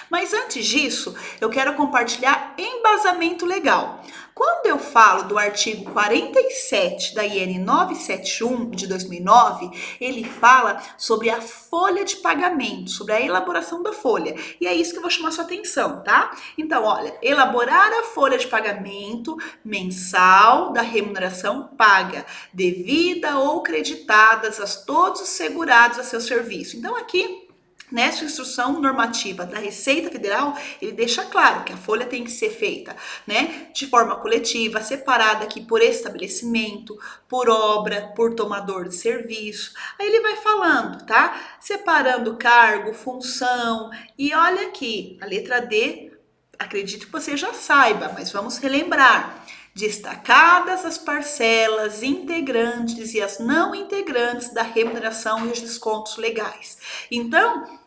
Mas antes disso, eu quero compartilhar embasamento legal. Quando eu falo do artigo 47 da IN 971 de 2009, ele fala sobre a folha de pagamento, sobre a elaboração da folha. E é isso que eu vou chamar sua atenção, tá? Então, olha, elaborar a folha de pagamento mensal da remuneração paga, devida ou creditadas a todos os segurados a seu serviço. Então, aqui, nessa instrução normativa da Receita Federal, ele deixa claro que a folha tem que ser feita, né, de forma coletiva, separada aqui por estabelecimento, por obra, por tomador de serviço. Aí ele vai falando, tá? Separando cargo, função. E olha aqui, a letra D, acredito que você já saiba, mas vamos relembrar. Destacadas as parcelas integrantes e as não integrantes da remuneração e os descontos legais. Então,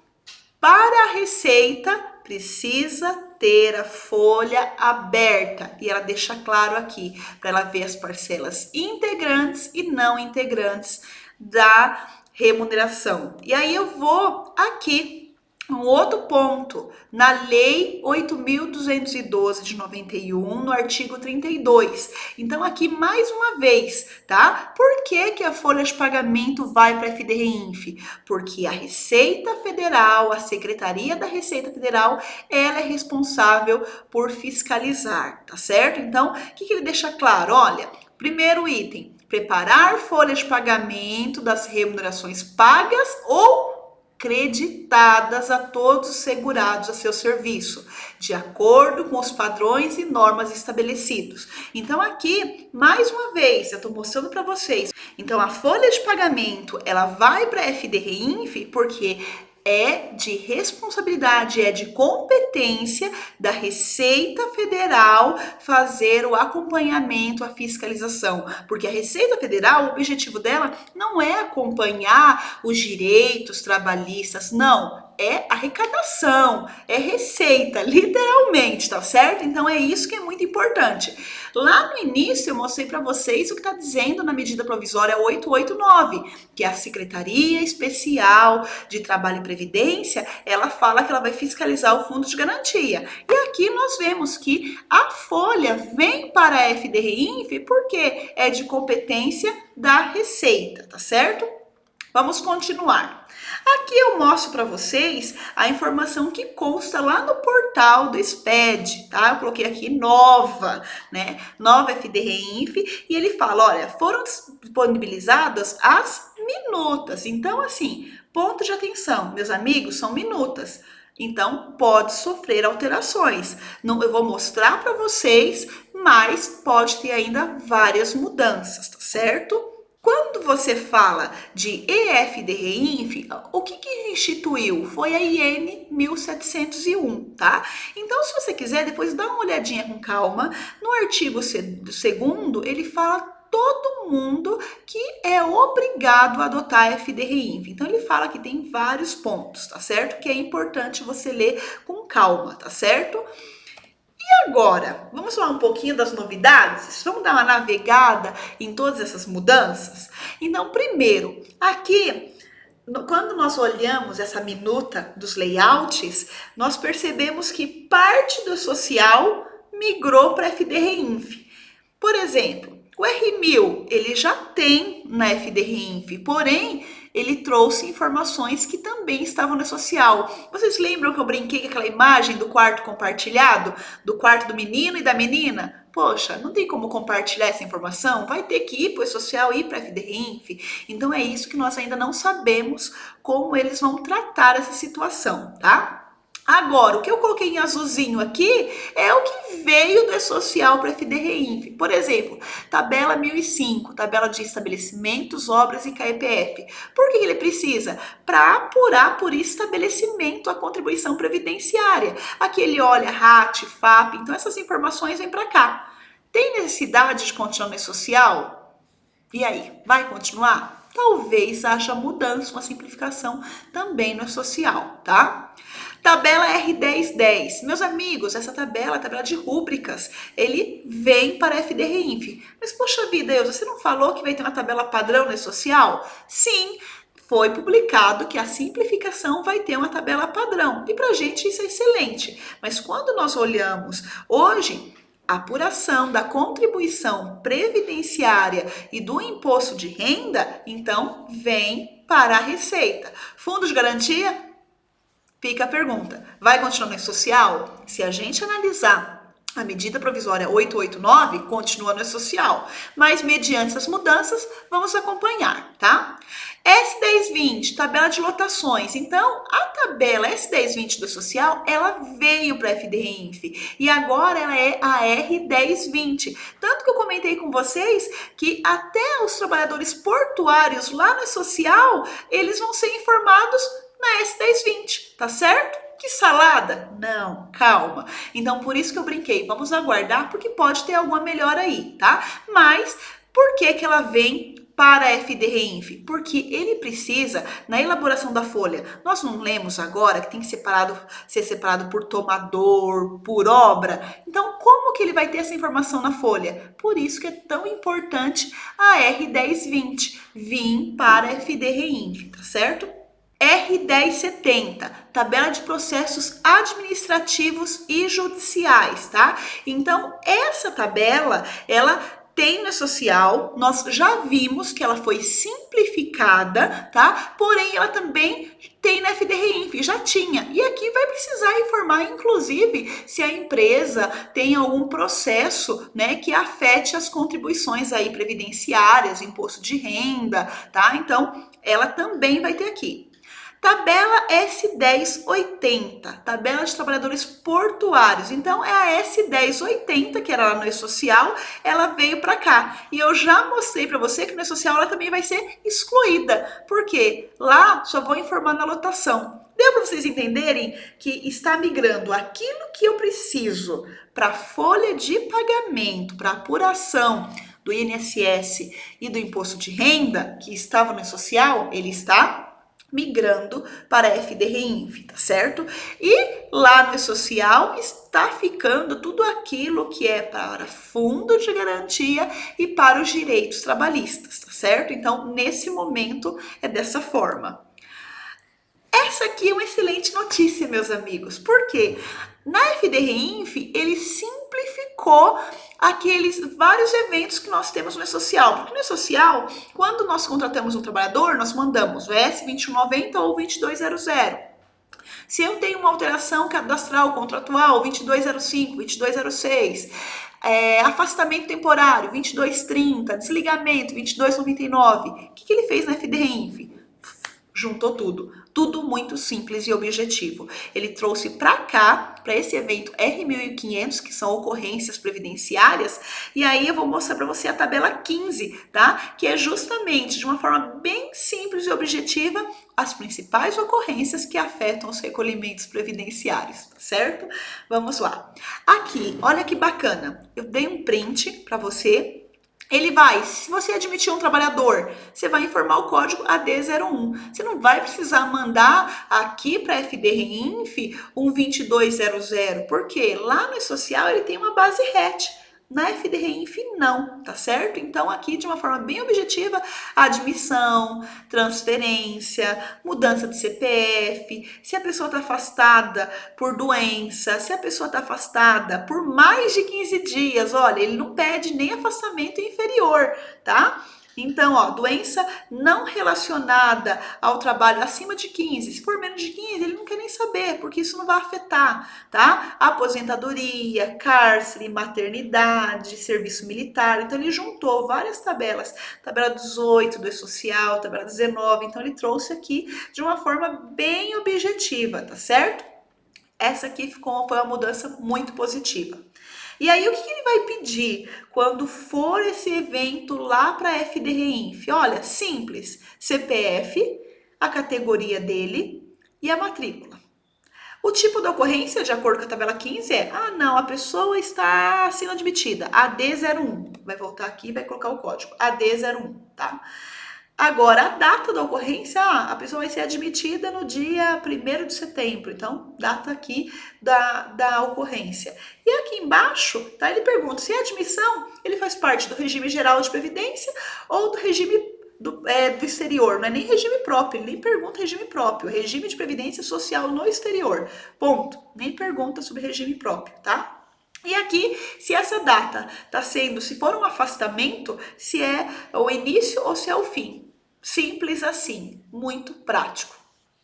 para a Receita, precisa ter a folha aberta. E ela deixa claro aqui, para ela ver as parcelas integrantes e não integrantes da remuneração. E aí eu vou aqui, um outro ponto, na Lei 8.212 de 91, no artigo 32. Então, aqui, mais uma vez, tá? Por que a folha de pagamento vai para a FDRINF? Porque a Receita Federal, a Secretaria da Receita Federal, ela é responsável por fiscalizar, tá certo? Então, o que ele deixa claro? Olha, primeiro item, preparar folha de pagamento das remunerações pagas ou creditadas a todos os segurados a seu serviço, de acordo com os padrões e normas estabelecidos. Então aqui, mais uma vez, eu estou mostrando para vocês. Então a folha de pagamento, ela vai para a FDRINF porque é de responsabilidade, é de competência da Receita Federal fazer o acompanhamento, a fiscalização. Porque a Receita Federal, o objetivo dela não é acompanhar os direitos trabalhistas, não. É arrecadação, é receita, literalmente, tá certo? Então é isso que é muito importante. Lá no início eu mostrei para vocês o que está dizendo na medida provisória 889, que é a Secretaria Especial de Trabalho e Previdência, ela fala que ela vai fiscalizar o fundo de garantia. E aqui nós vemos que a folha vem para a FDRINF porque é de competência da Receita, tá certo? Vamos continuar. Aqui eu mostro para vocês a informação que consta lá no portal do SPED, tá? Eu coloquei aqui nova, né? Nova FDRINF, e ele fala, olha, foram disponibilizadas as minutas. Então, assim, ponto de atenção, meus amigos, são minutas. Então, pode sofrer alterações. Não, eu vou mostrar para vocês, mas pode ter ainda várias mudanças, tá certo? Quando você fala de EFDRINF, o que instituiu? Foi a IN 1701, tá? Então, se você quiser, depois dá uma olhadinha com calma. No artigo 2º, ele fala todo mundo que é obrigado a adotar a FDRINF. Então, ele fala que tem vários pontos, tá certo? Que é importante você ler com calma, tá certo? E agora, vamos falar um pouquinho das novidades? Vamos dar uma navegada em todas essas mudanças? Então, primeiro, aqui, quando nós olhamos essa minuta dos layouts, nós percebemos que parte do social migrou para a FDRINF. Por exemplo, o R1000, ele já tem na FDRINF, porém, ele trouxe informações que também estavam no social. Vocês lembram que eu brinquei com aquela imagem do quarto compartilhado? Do quarto do menino e da menina? Poxa, não tem como compartilhar essa informação? Vai ter que ir para o social e ir para a FDRINF. Então é isso que nós ainda não sabemos como eles vão tratar essa situação, tá? Agora, o que eu coloquei em azulzinho aqui é o que veio do E-Social para a FDREINF. Por exemplo, tabela 1005, tabela de estabelecimentos, obras e CAEPF. Por que ele precisa? Para apurar por estabelecimento a contribuição previdenciária. Aqui ele olha RAT, FAP, então essas informações vêm para cá. Tem necessidade de continuar no E-Social? E aí, vai continuar? Talvez haja mudança, uma simplificação também no E-Social, tá? Tabela R1010. Meus amigos, essa tabela, a tabela de rúbricas, ele vem para a FDRINF. Mas, poxa vida, Elza, você não falou que vai ter uma tabela padrão no E-Social? Sim, foi publicado que a simplificação vai ter uma tabela padrão. E para a gente isso é excelente. Mas quando nós olhamos hoje, a apuração da contribuição previdenciária e do imposto de renda, então vem para a Receita. Fundo de garantia? Fica a pergunta, vai continuar no E-Social? Se a gente analisar a medida provisória 889, continua no E-Social, mas mediante essas mudanças, vamos acompanhar, tá? S1020, tabela de lotações. Então, a tabela S1020 do E-Social, ela veio para a FDRINF e agora ela é a R1020. Tanto que eu comentei com vocês que até os trabalhadores portuários lá no E-Social, eles vão ser informados na S1020, tá certo? Que salada? Não, calma. Então, por isso que eu brinquei, vamos aguardar, porque pode ter alguma melhora aí, tá? Mas, por que que ela vem para a FDRINF? Porque ele precisa, na elaboração da folha, nós não lemos agora que tem que ser separado por tomador, por obra. Então, como que ele vai ter essa informação na folha? Por isso que é tão importante a R1020 vir para a FDRINF, tá certo? R1070, tabela de processos administrativos e judiciais, tá? Então, essa tabela, ela tem no E-Social, nós já vimos que ela foi simplificada, tá? Porém, ela também tem na FDRINF, já tinha. E aqui vai precisar informar, inclusive, se a empresa tem algum processo, né, que afete as contribuições aí previdenciárias, imposto de renda, tá? Então, ela também vai ter aqui. Tabela S1080, tabela de trabalhadores portuários. Então, é a S1080, que era lá no E-Social, ela veio para cá. E eu já mostrei para você que no E-Social ela também vai ser excluída. Por quê? Lá só vou informar na lotação. Deu para vocês entenderem que está migrando aquilo que eu preciso para a folha de pagamento, para apuração do INSS e do imposto de renda, que estava no E-Social, ele está migrando para a FDRINF, tá certo? E lá no E-Social está ficando tudo aquilo que é para fundo de garantia e para os direitos trabalhistas, tá certo? Então, nesse momento, é dessa forma. Essa aqui é uma excelente notícia, meus amigos, porque na FDRINF ele simplificou aqueles vários eventos que nós temos no E-Social. Porque no E-Social, quando nós contratamos um trabalhador, nós mandamos o S2190 ou 2200. Se eu tenho uma alteração cadastral contratual, 2205, 2206, afastamento temporário, 2230, desligamento, 2299, o que ele fez na FDRINF? Juntou tudo muito simples e objetivo. Ele trouxe para cá, para esse evento R1500, que são ocorrências previdenciárias, e aí eu vou mostrar para você a tabela 15, tá? Que é justamente, de uma forma bem simples e objetiva, as principais ocorrências que afetam os recolhimentos previdenciários, tá certo? Vamos lá. Aqui, olha que bacana, eu dei um print para você. Ele vai, se você admitir um trabalhador, você vai informar o código AD01. Você não vai precisar mandar aqui para a FDRINF um 2200, porque lá no E-Social ele tem uma base RET. Na FDRINF não, tá certo? Então aqui de uma forma bem objetiva, admissão, transferência, mudança de CPF, se a pessoa está afastada por doença, se a pessoa está afastada por mais de 15 dias, olha, ele não pede nem afastamento inferior, tá? Então, ó, doença não relacionada ao trabalho acima de 15. Se for menos de 15, ele não quer nem saber, porque isso não vai afetar, tá? Aposentadoria, cárcere, maternidade, serviço militar. Então, ele juntou várias tabelas. Tabela 18 do E-Social, tabela 19. Então, ele trouxe aqui de uma forma bem objetiva, tá certo? Essa aqui foi uma mudança muito positiva. E aí, o que ele vai pedir quando for esse evento lá para a FDREINF? Olha, simples, CPF, a categoria dele e a matrícula. O tipo da ocorrência, de acordo com a tabela 15, não, a pessoa está sendo admitida, AD01. Vai voltar aqui e vai colocar o código, AD01, tá? Agora, a data da ocorrência, a pessoa vai ser admitida no dia 1º de setembro, então, data aqui da ocorrência. E aqui embaixo, tá, ele pergunta se a admissão, ele faz parte do regime geral de previdência ou do regime do exterior, não é nem regime próprio, ele nem pergunta regime próprio, regime de previdência social no exterior, ponto, nem pergunta sobre regime próprio, tá? E aqui, se essa data está sendo, se for um afastamento, se é o início ou se é o fim. Simples assim, muito prático.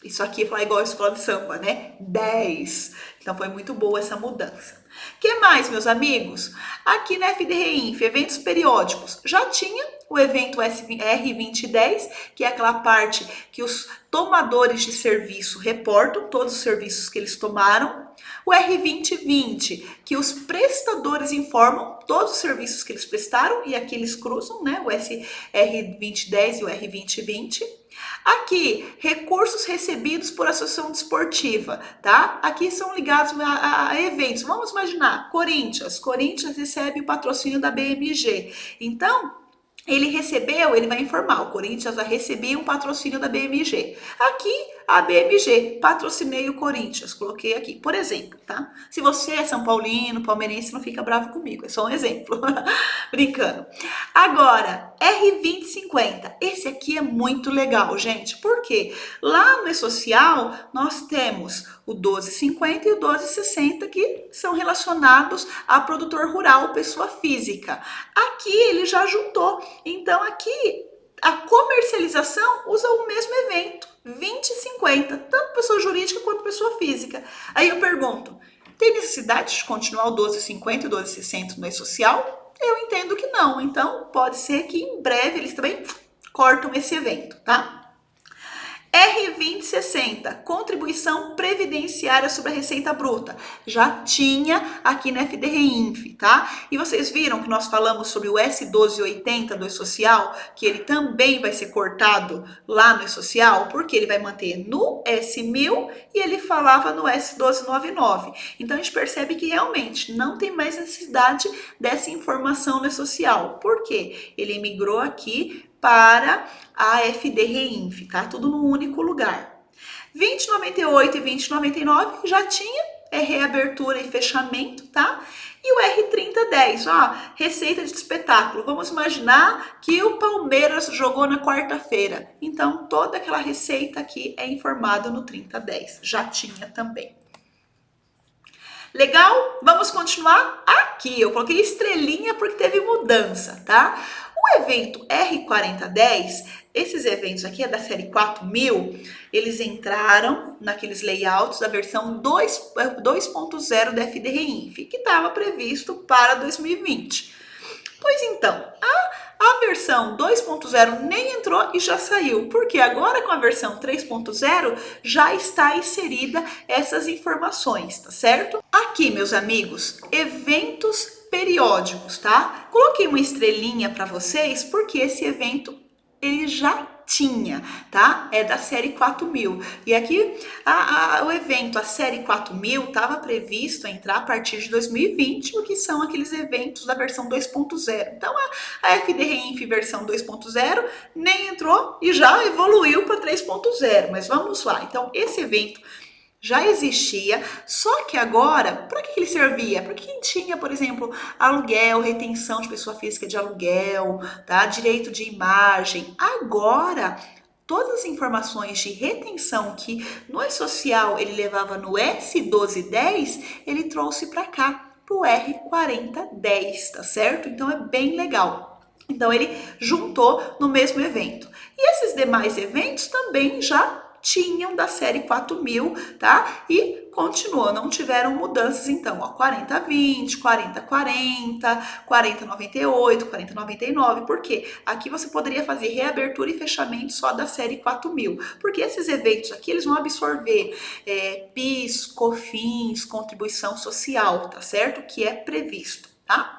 Isso aqui foi igual a escola de samba, né? 10. Então foi muito boa essa mudança. O que mais, meus amigos? Aqui na FDREINF, eventos periódicos, já tinha o evento R2010, que é aquela parte que os tomadores de serviço reportam todos os serviços que eles tomaram. O R2020, que os prestadores informam todos os serviços que eles prestaram, e aqui eles cruzam, né? O R2010 e o R2020. Aqui, recursos recebidos por associação desportiva, tá? Aqui são ligados a eventos. Vamos imaginar, Corinthians recebe o patrocínio da BMG. Então, ele vai informar, o Corinthians vai receber um patrocínio da BMG. Aqui, a BMG, patrocinei o Corinthians, coloquei aqui, por exemplo, tá? Se você é São Paulino, palmeirense, não fica bravo comigo, é só um exemplo, brincando. Agora, R2050, esse aqui é muito legal, gente, porque lá no E-Social, nós temos o 1250 e o 1260, que são relacionados a produtor rural, pessoa física. Aqui ele já juntou, então aqui a comercialização usa o mesmo evento, 2050, tanto pessoa jurídica quanto pessoa física. Aí eu pergunto, tem necessidade de continuar o 1250 e o 1260 no E-Social? Eu entendo que não, então pode ser que em breve eles também cortam esse evento, tá? R2060, contribuição previdenciária sobre a receita bruta. Já tinha aqui na FDREINF, tá? E vocês viram que nós falamos sobre o S1280 do E-Social, que ele também vai ser cortado lá no E-Social, porque ele vai manter no S1000 e ele falava no S1299. Então a gente percebe que realmente não tem mais necessidade dessa informação no E-Social. Por quê? Ele migrou aqui para a FDREINF, tá? Tudo num único lugar. 2098 e 2099 já tinha reabertura e fechamento, tá? E o R3010, receita de espetáculo. Vamos imaginar que o Palmeiras jogou na quarta-feira. Então, toda aquela receita aqui é informada no 3010. Já tinha também. Legal? Vamos continuar aqui. Eu coloquei estrelinha porque teve mudança, tá? O evento R4010, esses eventos aqui é da série 4000, eles entraram naqueles layouts da versão 2.0 da FDREINF, que estava previsto para 2020. Pois então, a versão 2.0 nem entrou e já saiu, porque agora com a versão 3.0 já está inserida essas informações, tá certo? Aqui, meus amigos, eventos periódicos, tá? Coloquei uma estrelinha para vocês porque esse evento ele já tinha, tá? É da série 4000. E aqui o evento, a série 4000, estava previsto entrar a partir de 2020, o que são aqueles eventos da versão 2.0. Então a FDREINF versão 2.0 nem entrou e já evoluiu para 3.0. Mas vamos lá. Então esse evento já existia, só que agora, para que ele servia? Para quem tinha, por exemplo, aluguel, retenção de pessoa física de aluguel, tá? Direito de imagem. Agora, todas as informações de retenção que no E-Social ele levava no S1210, ele trouxe para cá, para o R4010, tá certo? Então é bem legal. Então ele juntou no mesmo evento. E esses demais eventos também já tinham da série 4.000, tá? E continuou, não tiveram mudanças então, ó, 40-20, 40-40, 40-98, 40-99, por quê? Aqui você poderia fazer reabertura e fechamento só da série 4.000, porque esses eventos aqui, eles vão absorver PIS, COFINS, contribuição social, tá certo? Que é previsto, tá?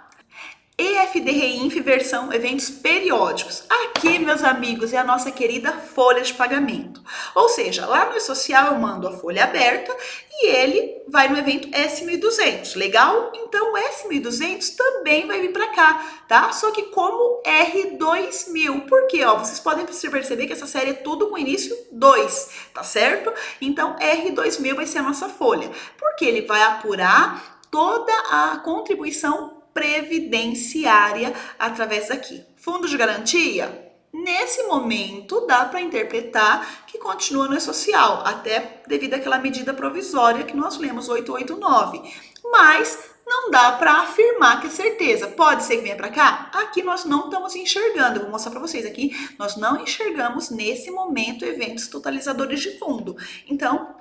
EFD-REINF versão eventos periódicos. Aqui, meus amigos, é a nossa querida folha de pagamento. Ou seja, lá no E-Social eu mando a folha aberta e ele vai no evento S1200. Legal? Então o S1200 também vai vir para cá, tá? Só que como R2000. Por quê? Ó, vocês podem perceber que essa série é tudo com início 2, tá certo? Então R2000 vai ser a nossa folha. Porque ele vai apurar toda a contribuição previdenciária através daqui. Fundo de garantia? Nesse momento, dá para interpretar que continua no E-Social, até devido àquela medida provisória que nós lemos, 889. Mas não dá para afirmar que é certeza. Pode ser que venha para cá? Aqui nós não estamos enxergando. Eu vou mostrar para vocês aqui. Nós não enxergamos nesse momento eventos totalizadores de fundo. Então,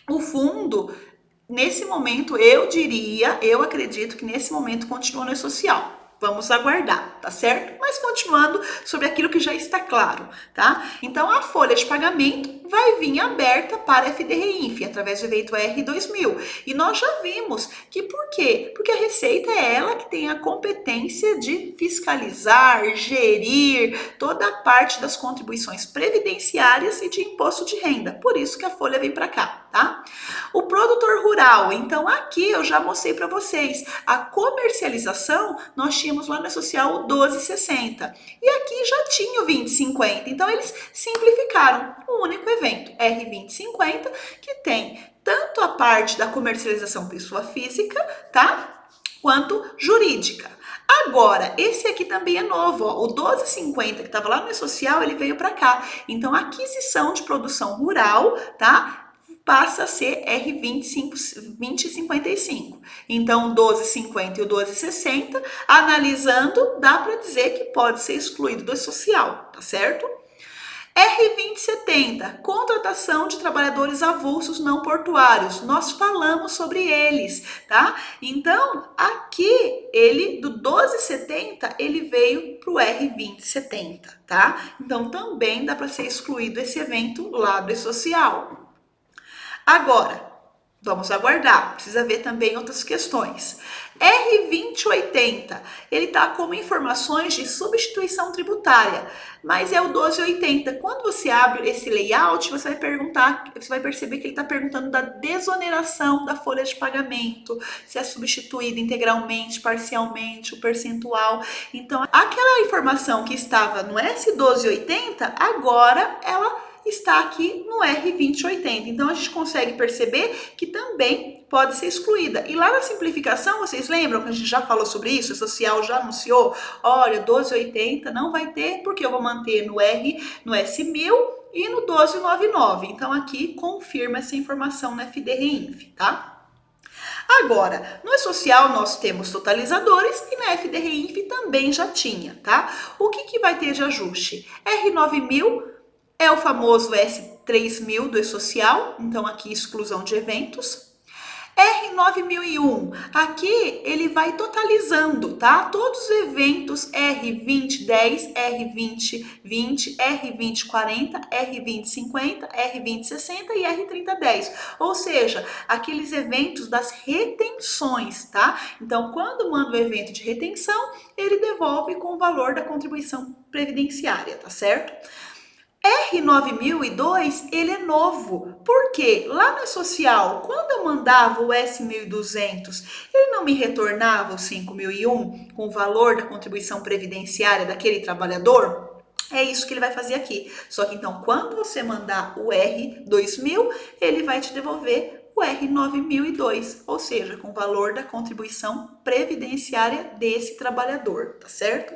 o fundo... Nesse momento, eu acredito que nesse momento continua no E-Social. Vamos aguardar, tá certo? Mas continuando sobre aquilo que já está claro, tá? Então, a folha de pagamento vai vir aberta para FD-REINF, através do evento R2000. E nós já vimos que por quê? Porque a Receita é ela que tem a competência de fiscalizar, gerir toda a parte das contribuições previdenciárias e de imposto de renda. Por isso que a folha vem para cá, tá? O produtor rural, então aqui eu já mostrei para vocês, a comercialização nós tínhamos lá no E-Social o 1260 e aqui já tinha o 2050, então eles simplificaram um único evento, R2050, que tem tanto a parte da comercialização pessoa física, tá? Quanto jurídica. Agora, esse aqui também é novo, ó, o 1250 que estava lá no E-Social, ele veio para cá. Então, aquisição de produção rural, tá? Passa a ser R2055. Então, o 1250 e o 1260, analisando, dá para dizer que pode ser excluído do E-Social, tá certo? R2070, contratação de trabalhadores avulsos não portuários. Nós falamos sobre eles, tá? Então, aqui, ele, do 1270, ele veio para o R2070, tá? Então, também dá para ser excluído esse evento lá do E-Social. Agora, vamos aguardar, precisa ver também outras questões. R2080, ele está como informações de substituição tributária, mas é o 1280. Quando você abre esse layout, você vai perguntar, você vai perceber que ele está perguntando da desoneração da folha de pagamento, se é substituída integralmente, parcialmente, o percentual. Então, aquela informação que estava no S1280, agora ela está aqui no R2080. Então, a gente consegue perceber que também pode ser excluída. E lá na simplificação, vocês lembram que a gente já falou sobre isso? O E-Social já anunciou, olha, 1280 não vai ter, porque eu vou manter no S1000 e no 1299. Então, aqui confirma essa informação no FD-REINF, tá? Agora, no E-Social nós temos totalizadores e na FD-REINF também já tinha, tá? O que vai ter de ajuste? R9000 é o famoso S3000 do E-Social, então aqui exclusão de eventos. R9001, aqui ele vai totalizando, tá? Todos os eventos R2010, R2020, R2040, R2050, R2060 e R3010. Ou seja, aqueles eventos das retenções, tá? Então, quando manda o evento de retenção, ele devolve com o valor da contribuição previdenciária, tá certo? R9002, ele é novo, porque lá no E-Social, quando eu mandava o S1200, ele não me retornava o 5001 com o valor da contribuição previdenciária daquele trabalhador? É isso que ele vai fazer aqui. Só que então, quando você mandar o R2000, ele vai te devolver o R9002, ou seja, com o valor da contribuição previdenciária desse trabalhador, tá certo?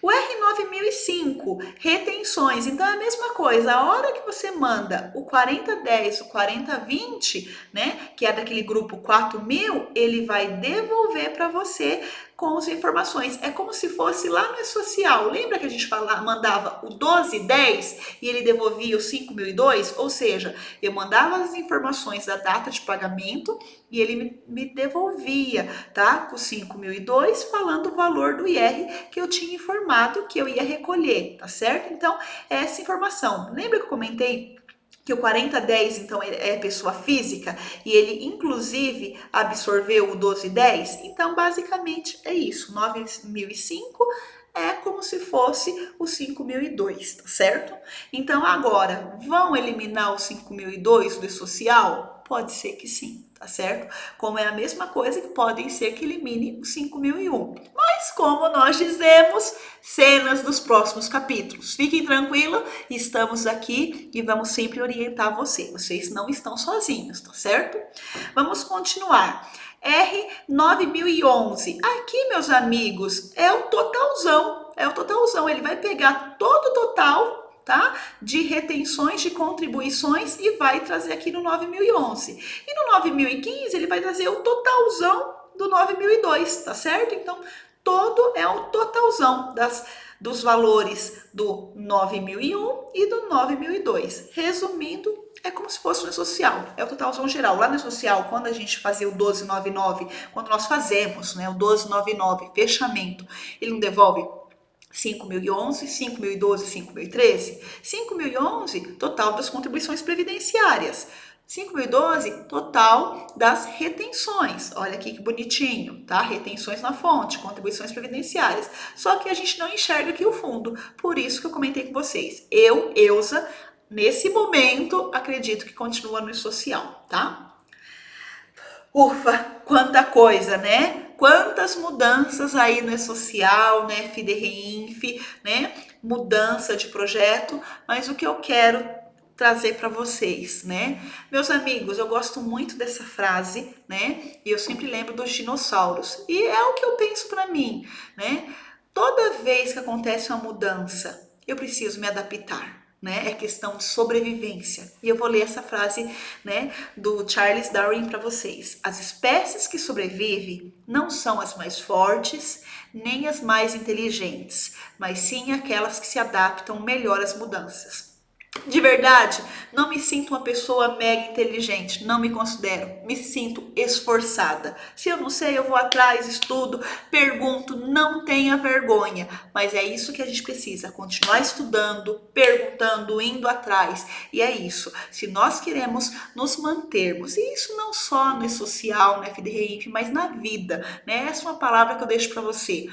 O R9005, retenções, então é a mesma coisa, a hora que você manda o 4010, o 4020, né, que é daquele grupo 4.000, ele vai devolver para você com as informações. É como se fosse lá no E-Social. Lembra que a gente mandava o 1210 e ele devolvia os 5.002? Ou seja, eu mandava as informações da data de pagamento e ele me devolvia, tá? Com 5.002, falando o valor do IR que eu tinha informado que eu ia recolher, tá certo? Então, essa informação. Lembra que eu comentei que o 4010, então, é pessoa física e ele, inclusive, absorveu o 1210? Então, basicamente, é isso. 9.005 é como se fosse o 5.002, tá certo? Então, agora, vão eliminar o 5.002 do E-Social? Pode ser que sim, tá certo? Como é a mesma coisa que podem ser que elimine o 5.001. Mas, como nós dizemos, cenas dos próximos capítulos. Fiquem tranquilos, estamos aqui e vamos sempre orientar você. Vocês não estão sozinhos, tá certo? Vamos continuar. R9011. Aqui, meus amigos, é o totalzão. É o totalzão. Ele vai pegar todo o total, tá? De retenções, de contribuições e vai trazer aqui no 9011. E no 9015 ele vai trazer o totalzão do 9002, tá certo? Então, todo é o totalzão dos valores do 9001 e do 9002. Resumindo, é como se fosse no E-Social, é o totalzão geral. Lá no E-Social, quando a gente fazia o 1299, quando nós fazemos, né, o 1299, fechamento, ele não devolve 5.011, 5.012, 5.013? 5.011, total das contribuições previdenciárias. 5.012, total das retenções. Olha aqui que bonitinho, tá? Retenções na fonte, contribuições previdenciárias. Só que a gente não enxerga aqui o fundo. Por isso que eu comentei com vocês. Eu, Eusa, nesse momento, acredito que continua no E-Social, tá? Ufa, quanta coisa, né? Quantas mudanças aí no E-Social, né? FIDE-REINF, né? Mudança de projeto, mas o que eu quero trazer para vocês, né? Meus amigos, eu gosto muito dessa frase, né? E eu sempre lembro dos dinossauros. E é o que eu penso para mim, né? Toda vez que acontece uma mudança, eu preciso me adaptar. Né? É questão de sobrevivência. E eu vou ler essa frase, né, do Charles Darwin para vocês. As espécies que sobrevivem não são as mais fortes, nem as mais inteligentes, mas sim aquelas que se adaptam melhor às mudanças. De verdade, não me sinto uma pessoa mega inteligente, não me considero, me sinto esforçada. Se eu não sei, eu vou atrás, estudo, pergunto, não tenha vergonha. Mas é isso que a gente precisa, continuar estudando, perguntando, indo atrás. E é isso, se nós queremos nos mantermos, e isso não só no E-Social, no FIDE-REINF, mas na vida, né? Essa é uma palavra que eu deixo para você.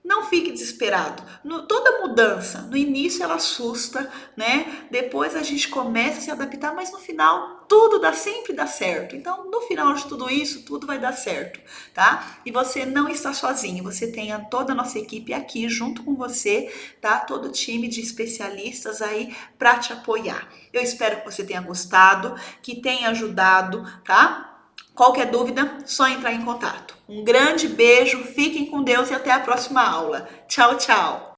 Não fique desesperado. Toda mudança, no início ela assusta, né? Depois a gente começa a se adaptar, mas no final tudo sempre dá certo. Então, no final de tudo isso, tudo vai dar certo, tá? E você não está sozinho, você tem toda a nossa equipe aqui junto com você, tá? Todo o time de especialistas aí para te apoiar. Eu espero que você tenha gostado, que tenha ajudado, tá? Qualquer dúvida, só entrar em contato. Um grande beijo, fiquem com Deus e até a próxima aula. Tchau, tchau!